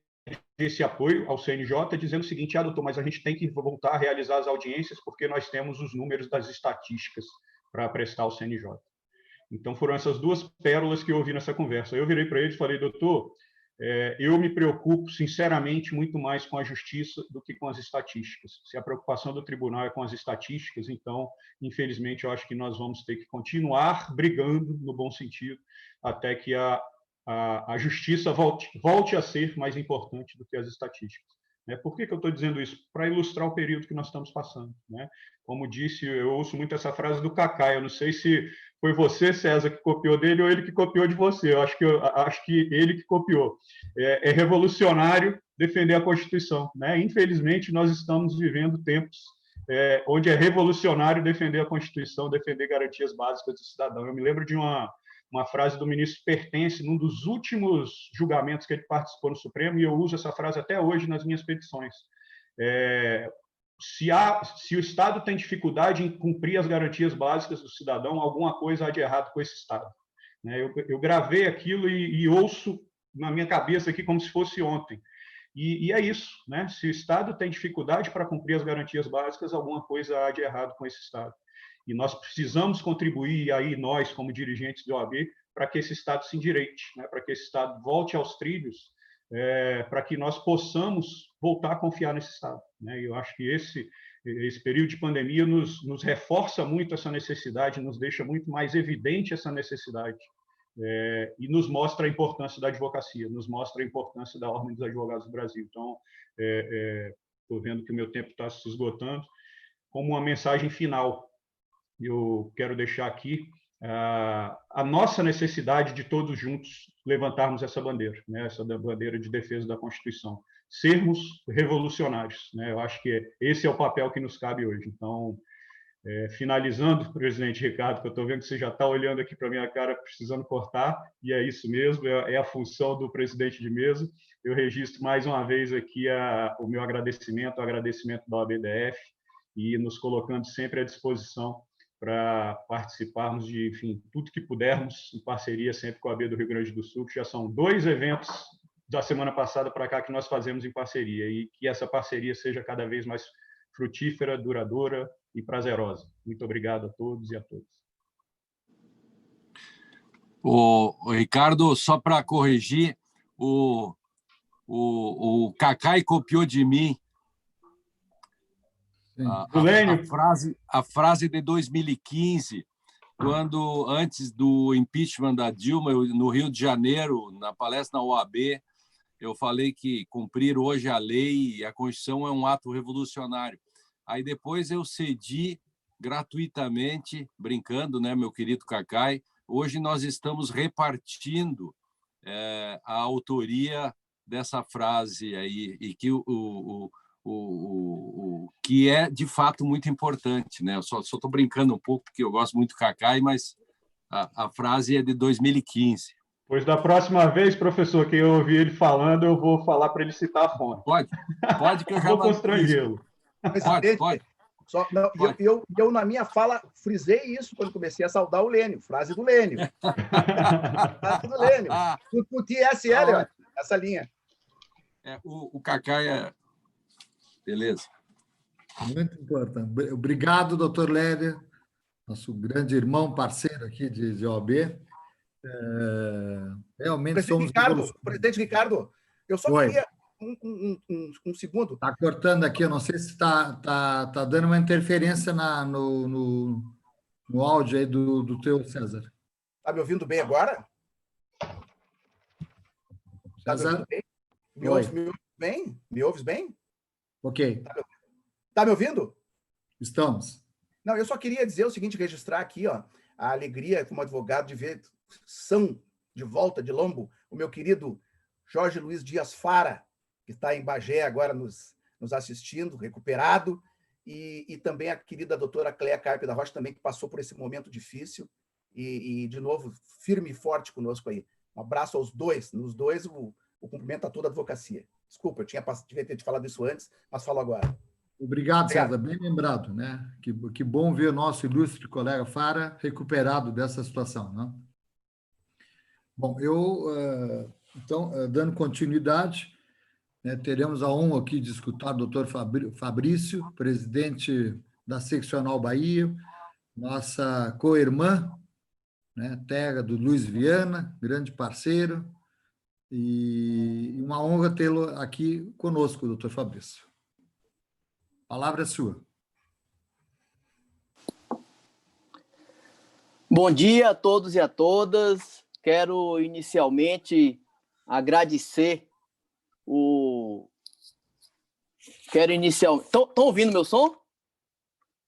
esse apoio ao CNJ, dizendo o seguinte, doutor, mas a gente tem que voltar a realizar as audiências porque nós temos os números das estatísticas para prestar ao CNJ. Então, foram essas 2 pérolas que eu ouvi nessa conversa. Eu virei para ele e falei, doutor, eu me preocupo, sinceramente, muito mais com a justiça do que com as estatísticas. Se a preocupação do tribunal é com as estatísticas, então, infelizmente, eu acho que nós vamos ter que continuar brigando, no bom sentido, até que a justiça volte a ser mais importante do que as estatísticas. Por que eu estou dizendo isso? Para ilustrar o período que nós estamos passando, né? Como disse, eu ouço muito essa frase do Kaká, eu não sei se foi você, César, que copiou dele ou ele que copiou de você, eu acho que ele que copiou. É revolucionário defender a Constituição, né? Infelizmente, nós estamos vivendo tempos onde é revolucionário defender a Constituição, defender garantias básicas do cidadão. Eu me lembro de uma frase do ministro Pertence, num dos últimos julgamentos que ele participou no Supremo, e eu uso essa frase até hoje nas minhas petições. Se o Estado tem dificuldade em cumprir as garantias básicas do cidadão, alguma coisa há de errado com esse Estado. Eu gravei aquilo e ouço na minha cabeça aqui como se fosse ontem. E é isso, né? Se o Estado tem dificuldade para cumprir as garantias básicas, alguma coisa há de errado com esse Estado. E nós precisamos contribuir, e aí nós, como dirigentes do OAB, para que esse Estado se endireite, né? Para que esse Estado volte aos trilhos, para que nós possamos voltar a confiar nesse Estado, né? E eu acho que esse período de pandemia nos reforça muito essa necessidade, nos deixa muito mais evidente essa necessidade, e nos mostra a importância da advocacia, nos mostra a importância da Ordem dos Advogados do Brasil. Então, estou vendo que o meu tempo está se esgotando, como uma mensagem final. Eu quero deixar aqui a nossa necessidade de todos juntos levantarmos essa bandeira, né? Essa bandeira de defesa da Constituição. Sermos revolucionários, né? Eu acho que esse é o papel que nos cabe hoje. Então, finalizando, presidente Ricardo, que eu estou vendo que você já está olhando aqui para a minha cara, precisando cortar, e é isso mesmo, é a função do presidente de mesa. Eu registro mais uma vez aqui o meu agradecimento, o agradecimento da OAB-DF, e nos colocando sempre à disposição para participarmos de, enfim, tudo que pudermos, em parceria sempre com a OAB do Rio Grande do Sul, que já são 2 eventos da semana passada para cá que nós fazemos em parceria, e que essa parceria seja cada vez mais frutífera, duradoura e prazerosa. Muito obrigado a todos e a todas.
O Ricardo, só para corrigir, o Cacai copiou de mim a frase de 2015, quando, antes do impeachment da Dilma, no Rio de Janeiro, na palestra na OAB, eu falei que cumprir hoje a lei e a Constituição é um ato revolucionário. Aí depois eu cedi gratuitamente, brincando, né, meu querido Cacai. Hoje nós estamos repartindo a autoria dessa frase aí, e que que é de fato muito importante, né? Eu só estou brincando um pouco porque eu gosto muito do Cacai, mas a frase é de 2015.
Pois da próxima vez, professor, que eu ouvir ele falando, eu vou falar para ele citar a fonte.
Pode que eu já
vou constrangê-lo.
Pode.
Só, não, eu, na minha fala, frisei isso quando comecei a saudar o Lênio, frase do Lênio. Frase do Lênio. O TSL, essa linha.
O Cacai é... Beleza.
Muito importante. Obrigado, doutor Lélia, nosso grande irmão, parceiro aqui de OAB. Realmente somos...
Presidente Ricardo, eu só queria um segundo.
Está cortando aqui, eu não sei se está dando uma interferência no áudio aí do teu, César.
Está me ouvindo bem agora?
César?
Me ouves bem? Me ouves bem?
Ok.
Está me ouvindo?
Estamos.
Não, eu só queria dizer o seguinte, registrar aqui, ó, a alegria como advogado de ver de volta de Lombo, o meu querido Jorge Luiz Dias Fara, que está em Bagé agora nos assistindo, recuperado, e também a querida doutora Cléa Carpe da Rocha, também, que passou por esse momento difícil, e de novo, firme e forte conosco aí. Um abraço aos dois, nos dois, o cumprimento a toda a advocacia. Desculpa, eu devia ter te falado isso antes, mas falo agora.
Obrigado, César, bem lembrado, né? Que bom ver o nosso ilustre colega Fara recuperado dessa situação, né? Bom, então, dando continuidade, né, teremos a honra aqui de escutar o doutor Fabrício, presidente da Seccional Bahia, nossa co-irmã, né, terra do Luiz Viana, grande parceiro, e uma honra tê-lo aqui conosco, doutor Fabrício. A palavra é sua.
Bom dia a todos e a todas. Quero inicialmente agradecer Estão ouvindo meu som?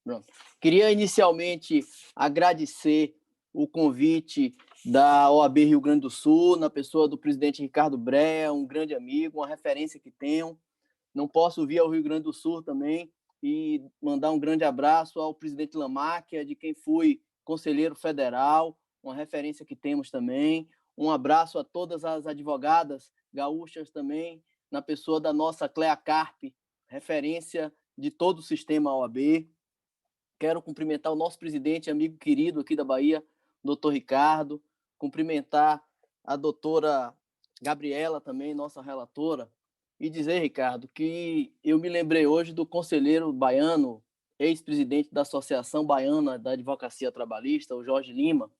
Pronto. Queria inicialmente agradecer o convite da OAB Rio Grande do Sul, na pessoa do presidente Ricardo Breia, um grande amigo, uma referência que tenho. Não posso vir ao Rio Grande do Sul também e mandar um grande abraço ao presidente Lamáquia, de quem fui conselheiro federal, uma referência que temos também. Um abraço a todas as advogadas gaúchas também, na pessoa da nossa Cléa Carpe, referência de todo o sistema OAB. Quero cumprimentar o nosso presidente, amigo querido aqui da Bahia, doutor Ricardo, cumprimentar a doutora Gabriela também, nossa relatora, e dizer, Ricardo, que eu me lembrei hoje do conselheiro baiano, ex-presidente da Associação Baiana da Advocacia Trabalhista, o Jorge Lima,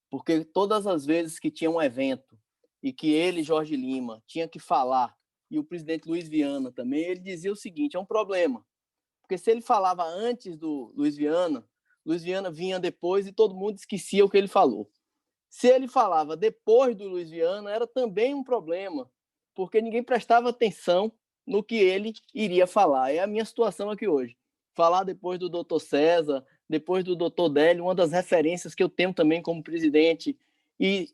porque todas as vezes que tinha um evento e que ele, Jorge Lima, tinha que falar, e o presidente Luiz Viana também, ele dizia o seguinte, é um problema, porque se ele falava antes do Luiz Viana vinha depois e todo mundo esquecia o que ele falou. Se ele falava depois do Luiz Viana, era também um problema, porque ninguém prestava atenção no que ele iria falar. É a minha situação aqui hoje. Falar depois do doutor César, depois do doutor Délio, uma das referências que eu tenho também como presidente, e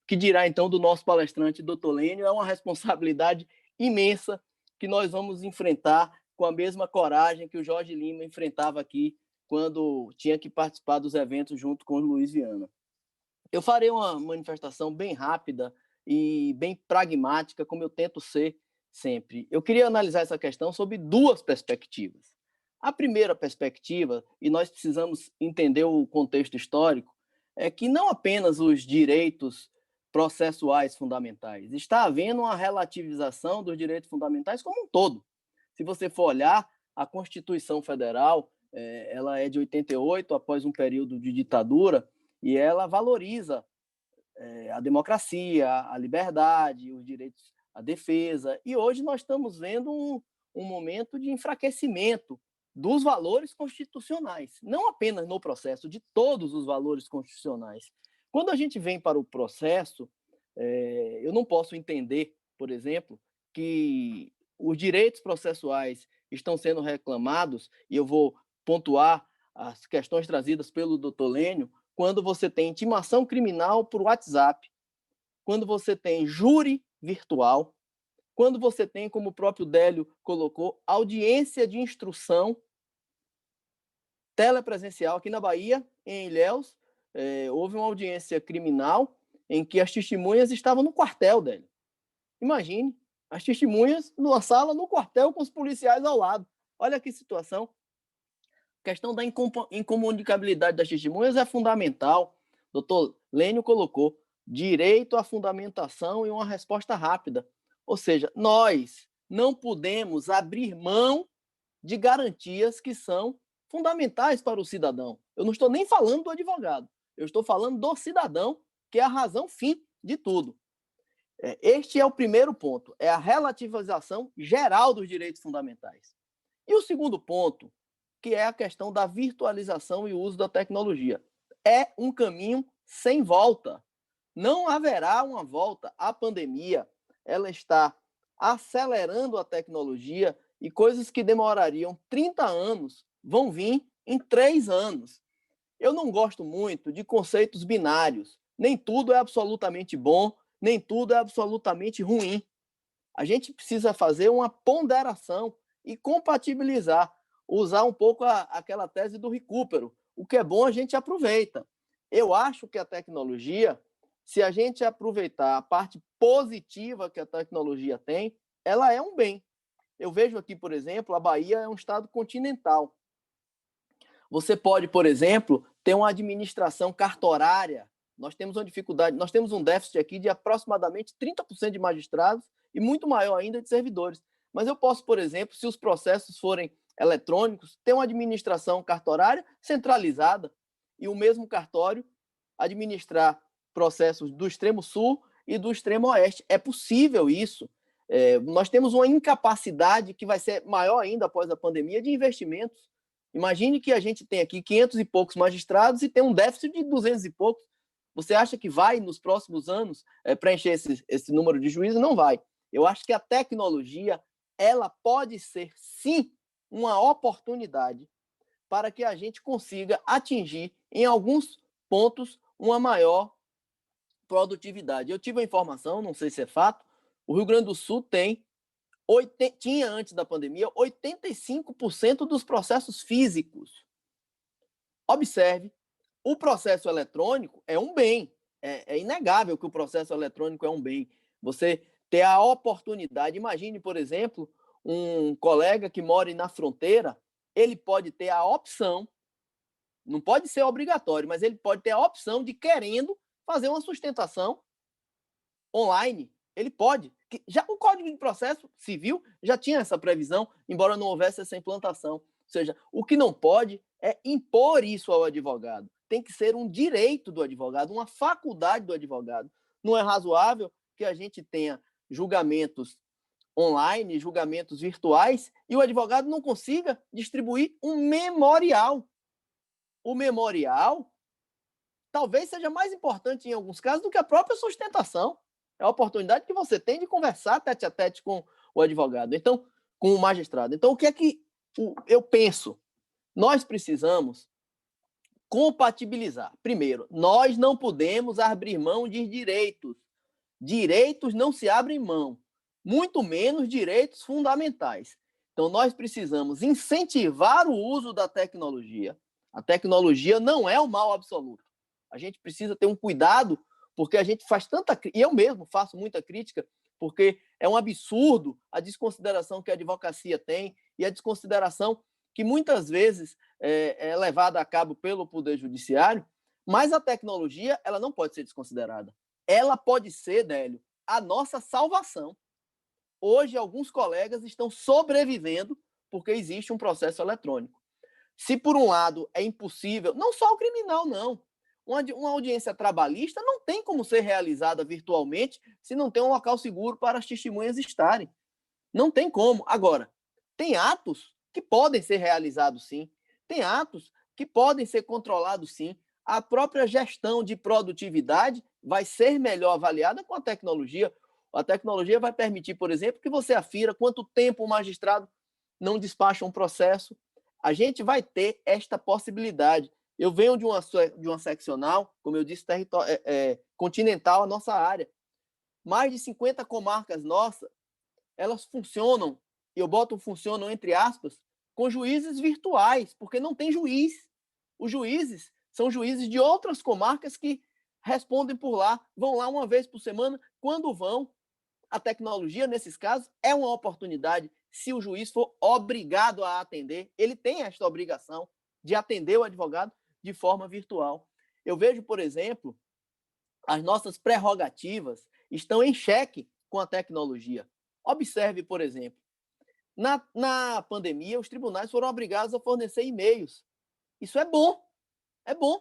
que dirá então do nosso palestrante, doutor Lênio, é uma responsabilidade imensa que nós vamos enfrentar com a mesma coragem que o Jorge Lima enfrentava aqui quando tinha que participar dos eventos junto com o Luiz Viana. Eu farei uma manifestação bem rápida e bem pragmática, como eu tento ser sempre. Eu queria analisar essa questão sob duas perspectivas. A primeira perspectiva, e nós precisamos entender o contexto histórico, é que não apenas os direitos processuais fundamentais, está havendo uma relativização dos direitos fundamentais como um todo. Se você for olhar, a Constituição Federal, ela é de 88, após um período de ditadura, e ela valoriza a democracia, a liberdade, os direitos à defesa. E hoje nós estamos vendo um momento de enfraquecimento dos valores constitucionais, não apenas no processo, de todos os valores constitucionais. Quando a gente vem para o processo, eu não posso entender, por exemplo, que os direitos processuais estão sendo reclamados, e eu vou pontuar as questões trazidas pelo doutor Lênio, quando você tem intimação criminal por WhatsApp, quando você tem júri virtual, quando você tem, como o próprio Délio colocou, audiência de instrução telepresencial. Aqui na Bahia, em Ilhéus, houve uma audiência criminal em que as testemunhas estavam no quartel, Délio. Imagine, as testemunhas numa sala no quartel com os policiais ao lado. Olha que situação. A questão da incomunicabilidade das testemunhas é fundamental. O doutor Lênio colocou direito à fundamentação e uma resposta rápida. Ou seja, nós não podemos abrir mão de garantias que são fundamentais para o cidadão. Eu não estou nem falando do advogado, eu estou falando do cidadão, que é a razão fim de tudo. Este é o primeiro ponto, é a relativização geral dos direitos fundamentais. E o segundo ponto, que é a questão da virtualização e uso da tecnologia. É um caminho sem volta. Não haverá uma volta. A pandemia, ela está acelerando a tecnologia, e coisas que demorariam 30 anos vão vir em 3 anos. Eu não gosto muito de conceitos binários. Nem tudo é absolutamente bom, nem tudo é absolutamente ruim. A gente precisa fazer uma ponderação e compatibilizar, usar um pouco aquela tese do recupero. O que é bom a gente aproveita. Eu acho que a tecnologia, se a gente aproveitar a parte positiva que a tecnologia tem, ela é um bem. Eu vejo aqui, por exemplo, a Bahia é um estado continental. Você pode, por exemplo, ter uma administração cartorária. Nós temos uma dificuldade, nós temos um déficit aqui de aproximadamente 30% de magistrados e muito maior ainda de servidores. Mas eu posso, por exemplo, se os processos forem eletrônicos, ter uma administração cartorária centralizada e o mesmo cartório administrar processos do extremo sul e do extremo oeste. É possível isso. Nós temos uma incapacidade que vai ser maior ainda após a pandemia de investimentos. Imagine que a gente tem aqui 500 e poucos magistrados e tem um déficit de 200 e poucos. Você acha que vai, nos próximos anos, preencher esse número de juízes? Não vai. Eu acho que a tecnologia, ela pode ser, sim, uma oportunidade para que a gente consiga atingir, em alguns pontos, uma maior produtividade. Eu tive a informação, não sei se é fato, o Rio Grande do Sul tinha antes da pandemia 85% dos processos físicos. Observe, o processo eletrônico é um bem. É inegável que o processo eletrônico é um bem. Você ter a oportunidade, imagine, por exemplo, um colega que mora na fronteira, ele pode ter a opção, não pode ser obrigatório, mas ele pode ter a opção de, querendo, fazer uma sustentação online. Ele pode. Já o Código de Processo Civil já tinha essa previsão, embora não houvesse essa implantação. Ou seja, o que não pode é impor isso ao advogado. Tem que ser um direito do advogado, uma faculdade do advogado. Não é razoável que a gente tenha julgamentos online, julgamentos virtuais, e o advogado não consiga distribuir um memorial. O memorial talvez seja mais importante em alguns casos do que a própria sustentação. É a oportunidade que você tem de conversar tete a tete com o advogado. Então, com o magistrado. Então, o que é que eu penso? Nós precisamos compatibilizar. Primeiro, nós não podemos abrir mão de direitos. Direitos não se abrem mão, muito menos direitos fundamentais. Então, nós precisamos incentivar o uso da tecnologia. A tecnologia não é um mal absoluto. A gente precisa ter um cuidado, porque a gente faz tanta... E eu mesmo faço muita crítica, porque é um absurdo a desconsideração que a advocacia tem e a desconsideração que muitas vezes é levada a cabo pelo Poder Judiciário, mas a tecnologia ela não pode ser desconsiderada. Ela pode ser, Délio, a nossa salvação. Hoje, alguns colegas estão sobrevivendo porque existe um processo eletrônico. Se, por um lado, é impossível, não só o criminal, não. Uma audiência trabalhista não tem como ser realizada virtualmente se não tem um local seguro para as testemunhas estarem. Não tem como. Agora, tem atos que podem ser realizados, sim. Tem atos que podem ser controlados, sim. A própria gestão de produtividade vai ser melhor avaliada com a tecnologia. A tecnologia vai permitir, por exemplo, que você afira quanto tempo o magistrado não despacha um processo. A gente vai ter esta possibilidade. Eu venho de uma seccional, como eu disse, continental, a nossa área. Mais de 50 comarcas nossas, elas funcionam, e eu boto funcionam entre aspas, com juízes virtuais, porque não tem juiz. Os juízes são juízes de outras comarcas que respondem por lá, vão lá uma vez por semana. Quando vão, a tecnologia, nesses casos, é uma oportunidade. Se o juiz for obrigado a atender, ele tem esta obrigação de atender o advogado de forma virtual. Eu vejo, por exemplo, as nossas prerrogativas estão em xeque com a tecnologia. Observe, por exemplo, na pandemia, os tribunais foram obrigados a fornecer e-mails. Isso é bom, é bom.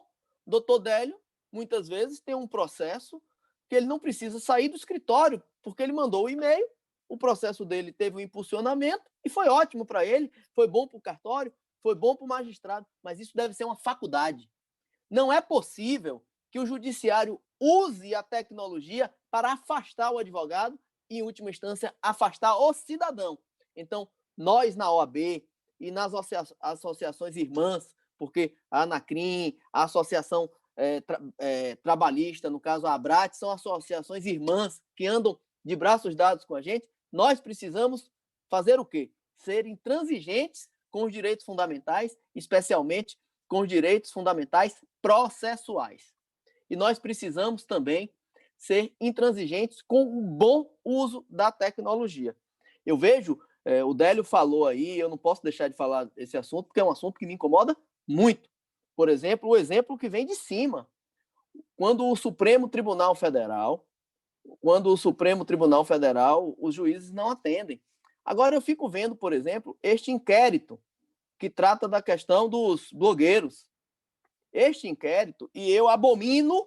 O doutor Délio, muitas vezes, tem um processo que ele não precisa sair do escritório, porque ele mandou o e-mail, o processo dele teve um impulsionamento e foi ótimo para ele, foi bom para o cartório, foi bom para o magistrado, mas isso deve ser uma faculdade. Não é possível que o judiciário use a tecnologia para afastar o advogado e, em última instância, afastar o cidadão. Então, nós na OAB e nas associações irmãs, porque a Anacrim, a Associação Trabalhista, no caso a ABRAT, são associações irmãs que andam de braços dados com a gente, nós precisamos fazer o quê? Ser intransigentes com os direitos fundamentais, especialmente com os direitos fundamentais processuais. E nós precisamos também ser intransigentes com o bom uso da tecnologia. Eu vejo, o Délio falou aí, eu não posso deixar de falar esse assunto, porque é um assunto que me incomoda muito. Por exemplo, o exemplo que vem de cima. Quando o Supremo Tribunal Federal, os juízes não atendem. Agora eu fico vendo, por exemplo, este inquérito que trata da questão dos blogueiros. Este inquérito, e eu abomino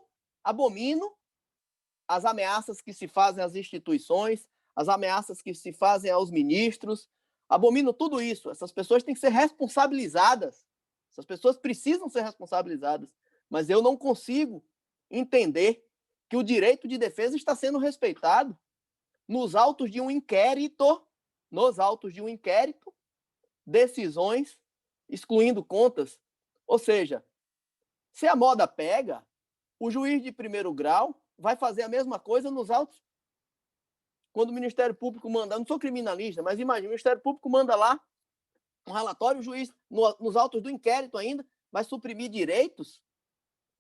as ameaças que se fazem às instituições, as ameaças que se fazem aos ministros, abomino tudo isso. Essas pessoas têm que ser responsabilizadas. Essas pessoas precisam ser responsabilizadas. Mas eu não consigo entender que o direito de defesa está sendo respeitado nos autos de um inquérito, decisões excluindo contas. Ou seja, se a moda pega, o juiz de primeiro grau vai fazer a mesma coisa nos autos. Quando o Ministério Público manda, não sou criminalista, mas imagina, o Ministério Público manda lá um relatório, o juiz, nos autos do inquérito ainda, vai suprimir direitos.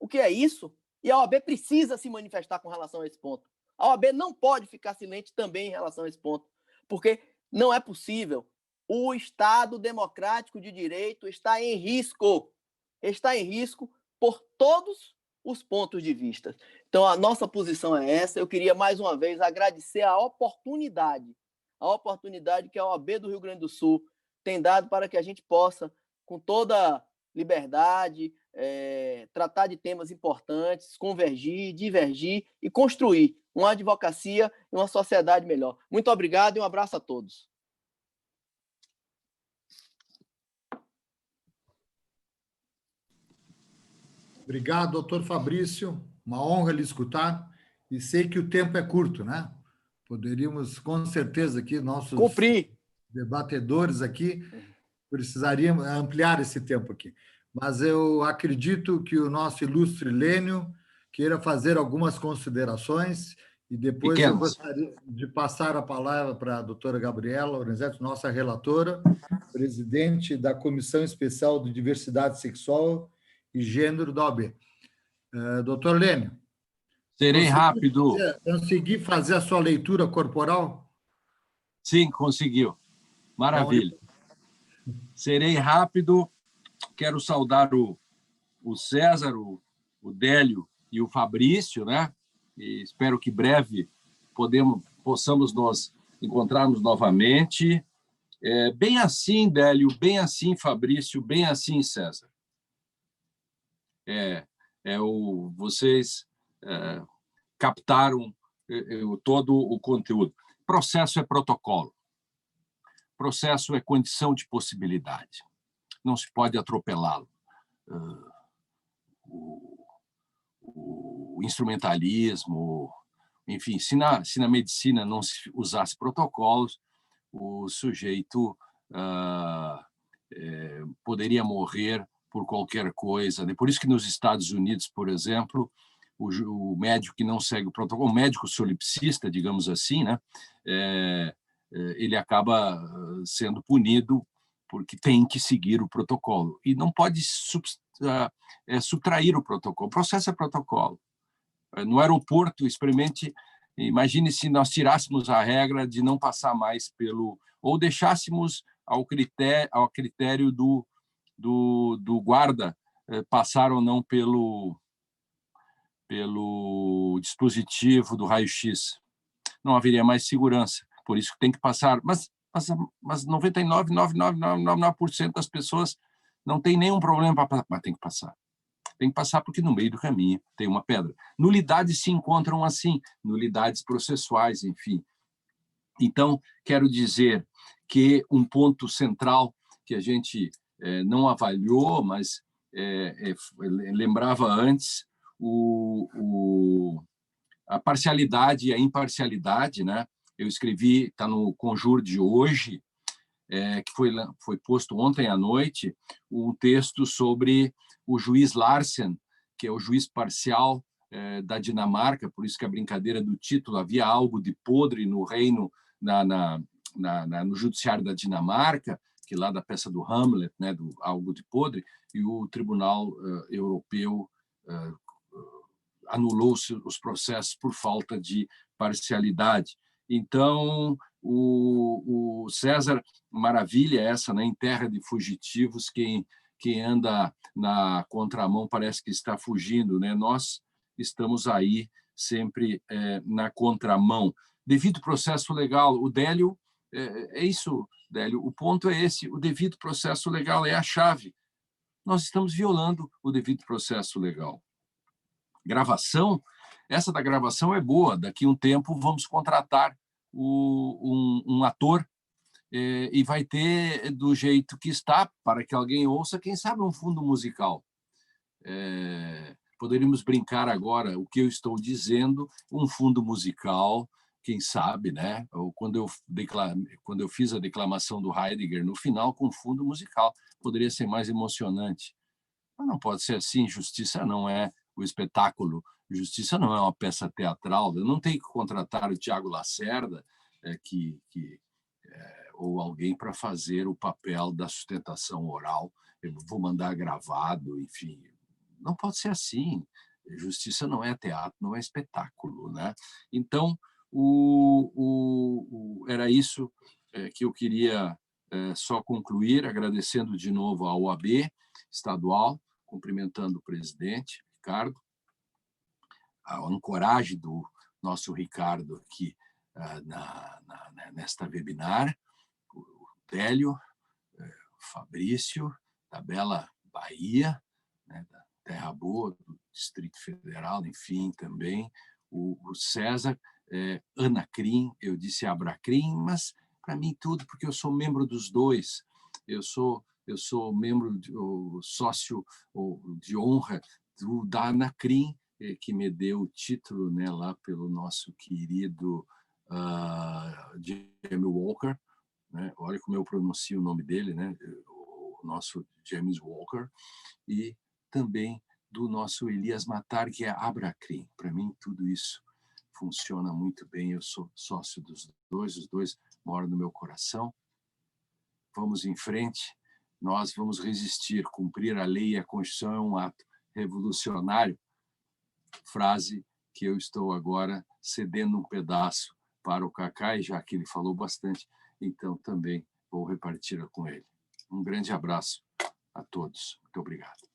O que é isso? E a OAB precisa se manifestar com relação a esse ponto. A OAB não pode ficar silente também em relação a esse ponto, porque não é possível. O Estado democrático de direito está em risco. Está em risco por todos os pontos de vista. Então, a nossa posição é essa. Eu queria, mais uma vez, agradecer a oportunidade que a OAB do Rio Grande do Sul tem dado para que a gente possa, com toda liberdade, tratar de temas importantes, convergir, divergir e construir uma advocacia e uma sociedade melhor. Muito obrigado e um abraço a todos.
Obrigado, doutor Fabrício. Uma honra lhe escutar. E sei que o tempo é curto, né? Poderíamos, com certeza, aqui, nossos...
Cumprir.
debatedores aqui, precisaríamos ampliar esse tempo aqui. Mas eu acredito que o nosso ilustre Lênio queira fazer algumas considerações e depois eu gostaria de passar a palavra para a doutora Gabriela Lorenzetti, nossa relatora, presidente da Comissão Especial de Diversidade Sexual e Gênero da OAB. Doutor Lênio.
Serei rápido.
Consegui fazer a sua leitura corporal?
Sim, conseguiu. Maravilha. Serei rápido. Quero saudar o César, o Délio e o Fabrício, né? E espero que breve possamos nos encontrarmos novamente. Bem assim, Délio, bem assim, Fabrício, bem assim, César. Vocês captaram todo o conteúdo. Processo é protocolo. Processo é condição de possibilidade. Não se pode atropelá-lo. O instrumentalismo, enfim, se na medicina não se usasse protocolos, o sujeito poderia morrer por qualquer coisa. Por isso que nos Estados Unidos, por exemplo, o médico que não segue o protocolo, o médico solipsista, digamos assim, né, ele acaba sendo punido porque tem que seguir o protocolo. E não pode subtrair o protocolo. O processo é protocolo. No aeroporto, imagine se nós tirássemos a regra de não passar mais pelo... ou deixássemos ao critério do guarda passar ou não pelo dispositivo do raio-x. Não haveria mais segurança. Por isso que tem que passar. Mas 99,999% das pessoas não tem nenhum problema para passar, mas tem que passar. Tem que passar porque no meio do caminho tem uma pedra. Nulidades se encontram assim, nulidades processuais, enfim. Então, quero dizer que um ponto central que a gente não avaliou, mas lembrava antes, a parcialidade e a imparcialidade, né? Eu escrevi, está no Conjur de hoje, que foi posto ontem à noite, um texto sobre o juiz Larsen, que é o juiz parcial da Dinamarca, por isso que a brincadeira do título, havia algo de podre no reino, no judiciário da Dinamarca, que lá da peça do Hamlet, né, do algo de podre, e o Tribunal Europeu anulou os processos por falta de parcialidade. Então, o César, maravilha essa, né? Em terra de fugitivos, quem anda na contramão parece que está fugindo, né? Nós estamos aí sempre na contramão. Devido processo legal, o Délio, é isso, Délio, o ponto é esse, o devido processo legal é a chave. Nós estamos violando o devido processo legal. Gravação, essa da gravação é boa, daqui a um tempo vamos contratar um ator e vai ter do jeito que está, para que alguém ouça, quem sabe um fundo musical. Poderíamos brincar agora, o que eu estou dizendo, um fundo musical, quem sabe, né? Ou quando eu fiz a declamação do Heidegger no final com fundo musical, poderia ser mais emocionante. Mas não pode ser assim, justiça não é o espetáculo, justiça não é uma peça teatral, eu não tenho que contratar o Tiago Lacerda ou alguém para fazer o papel da sustentação oral, eu vou mandar gravado, enfim, não pode ser assim, justiça não é teatro, não é espetáculo, né? Então, era isso que eu queria só concluir, agradecendo de novo à OAB estadual, cumprimentando o presidente, Ricardo, a ancoragem do nosso Ricardo aqui nesta webinar, o Délio, o Fabrício, da bela Bahia, né, da Terra Boa, do Distrito Federal, enfim, também, o César, Ana Crim, eu disse Abracrim, mas para mim tudo, porque eu sou membro dos dois, eu sou membro, sócio de honra da Anacrim, que me deu o título, né, lá pelo nosso querido Jamie Walker, né? Olha como eu pronuncio o nome dele, né? O nosso James Walker, e também do nosso Elias Matar, que é Abracrim. Para mim, tudo isso funciona muito bem. Eu sou sócio dos dois, os dois moram no meu coração. Vamos em frente, nós vamos resistir. Cumprir a lei e a Constituição é um ato revolucionário. Frase que eu estou agora cedendo um pedaço para o Cacai, já que ele falou bastante, então também vou repartir com ele. Um grande abraço a todos. Muito obrigado.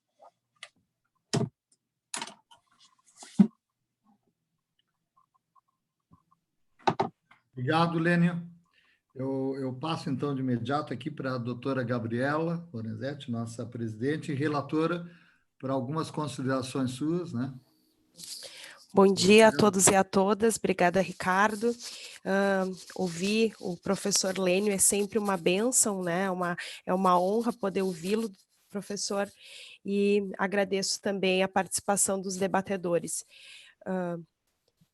Obrigado, Lênio. Eu passo, então, de imediato aqui para a doutora Gabriela Lorenzetti, nossa presidente e relatora, para algumas considerações suas, né?
Bom dia a todos e a todas. Obrigada, Ricardo. Ouvir o professor Lênio é sempre uma bênção, né? É uma honra poder ouvi-lo, professor, e agradeço também a participação dos debatedores,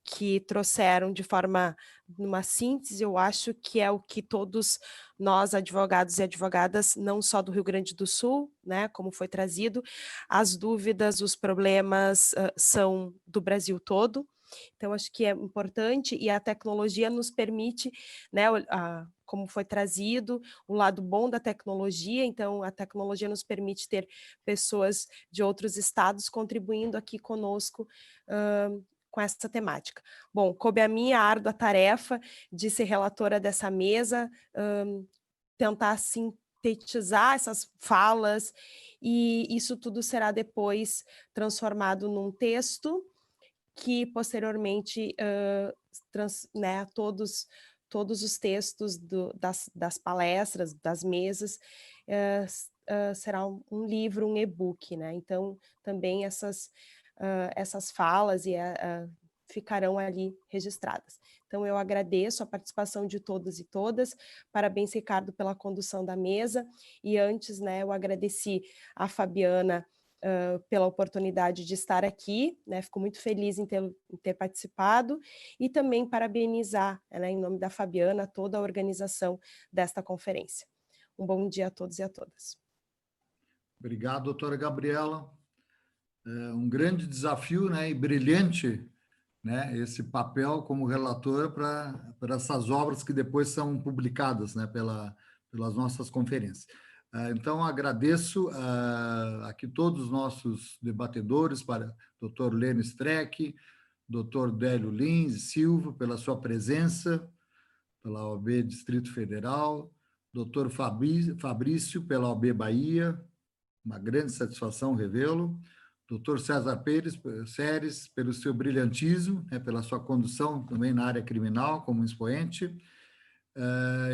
que trouxeram de forma, numa síntese, eu acho que é o que todos nós, advogados e advogadas, não só do Rio Grande do Sul, né, como foi trazido, as dúvidas, os problemas são do Brasil todo. Então, acho que é importante, e a tecnologia nos permite, né, como foi trazido, o lado bom da tecnologia. Então, a tecnologia nos permite ter pessoas de outros estados contribuindo aqui conosco com essa temática. Bom, coube a minha árdua tarefa de ser relatora dessa mesa, tentar sintetizar essas falas, e isso tudo será depois transformado num texto que posteriormente, né, todos os textos das palestras, das mesas, será um livro, um e-book, né? Então, também essas falas ficarão ali registradas. Então, eu agradeço a participação de todos e todas. Parabéns, Ricardo, pela condução da mesa. E antes, né, eu agradeci a Fabiana pela oportunidade de estar aqui, né? Fico muito feliz em ter participado, e também parabenizar, né, em nome da Fabiana, toda a organização desta conferência. Um bom dia a todos e a todas.
Obrigado, doutora Gabriela. Um grande desafio, né, e brilhante, né, esse papel como relatora para essas obras que depois são publicadas, né, pelas nossas conferências. Então, agradeço aqui todos os nossos debatedores, para Dr. Lênio Streck, Dr. Délio Lins Silva, pela sua presença, pela OAB Distrito Federal, Dr. Fabrício, pela OAB Bahia, uma grande satisfação revê-lo, Dr. César Seres, pelo seu brilhantismo, né, pela sua condução também na área criminal, como expoente,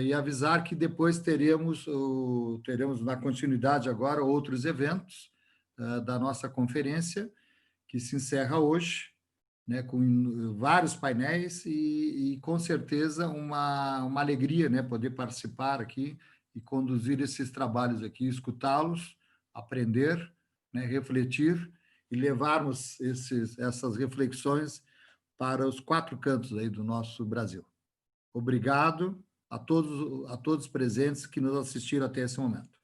e avisar que depois teremos na continuidade agora outros eventos da nossa conferência, que se encerra hoje, né, com vários painéis e com certeza uma alegria, né, poder participar aqui e conduzir esses trabalhos aqui, escutá-los, aprender, né, refletir e levarmos essas reflexões para os 4 cantos aí do nosso Brasil. Obrigado a todos presentes que nos assistiram até esse momento.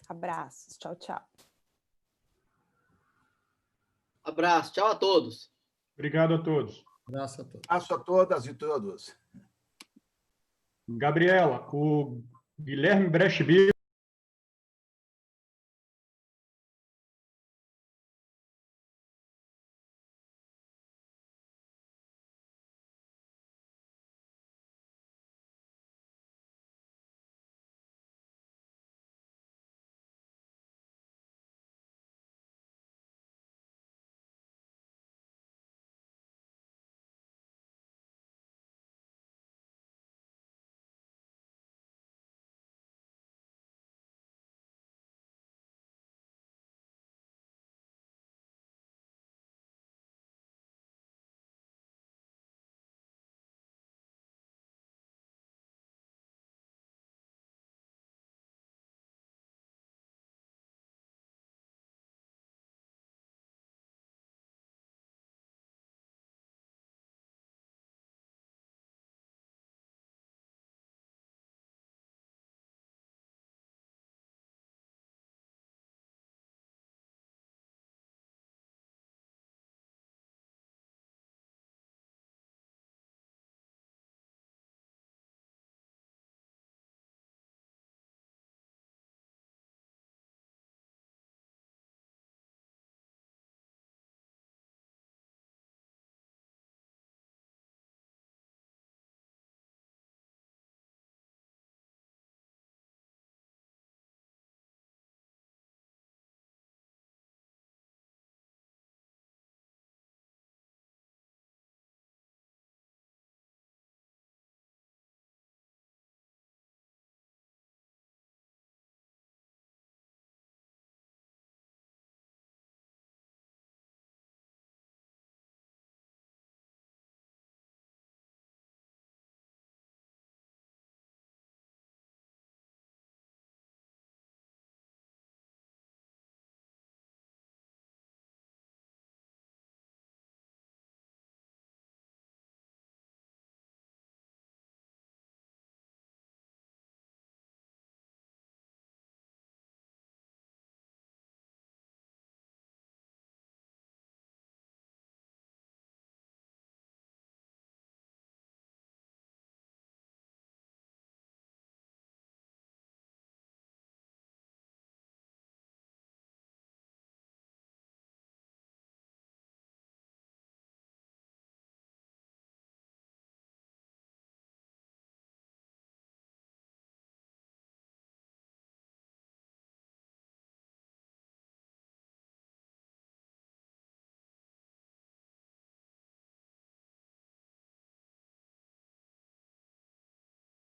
Abraços, tchau, tchau.
Abraço, tchau a todos.
Obrigado a todos.
Abraço a todos.
Abraço a todas e todos.
Gabriela, o Guilherme Brechbiller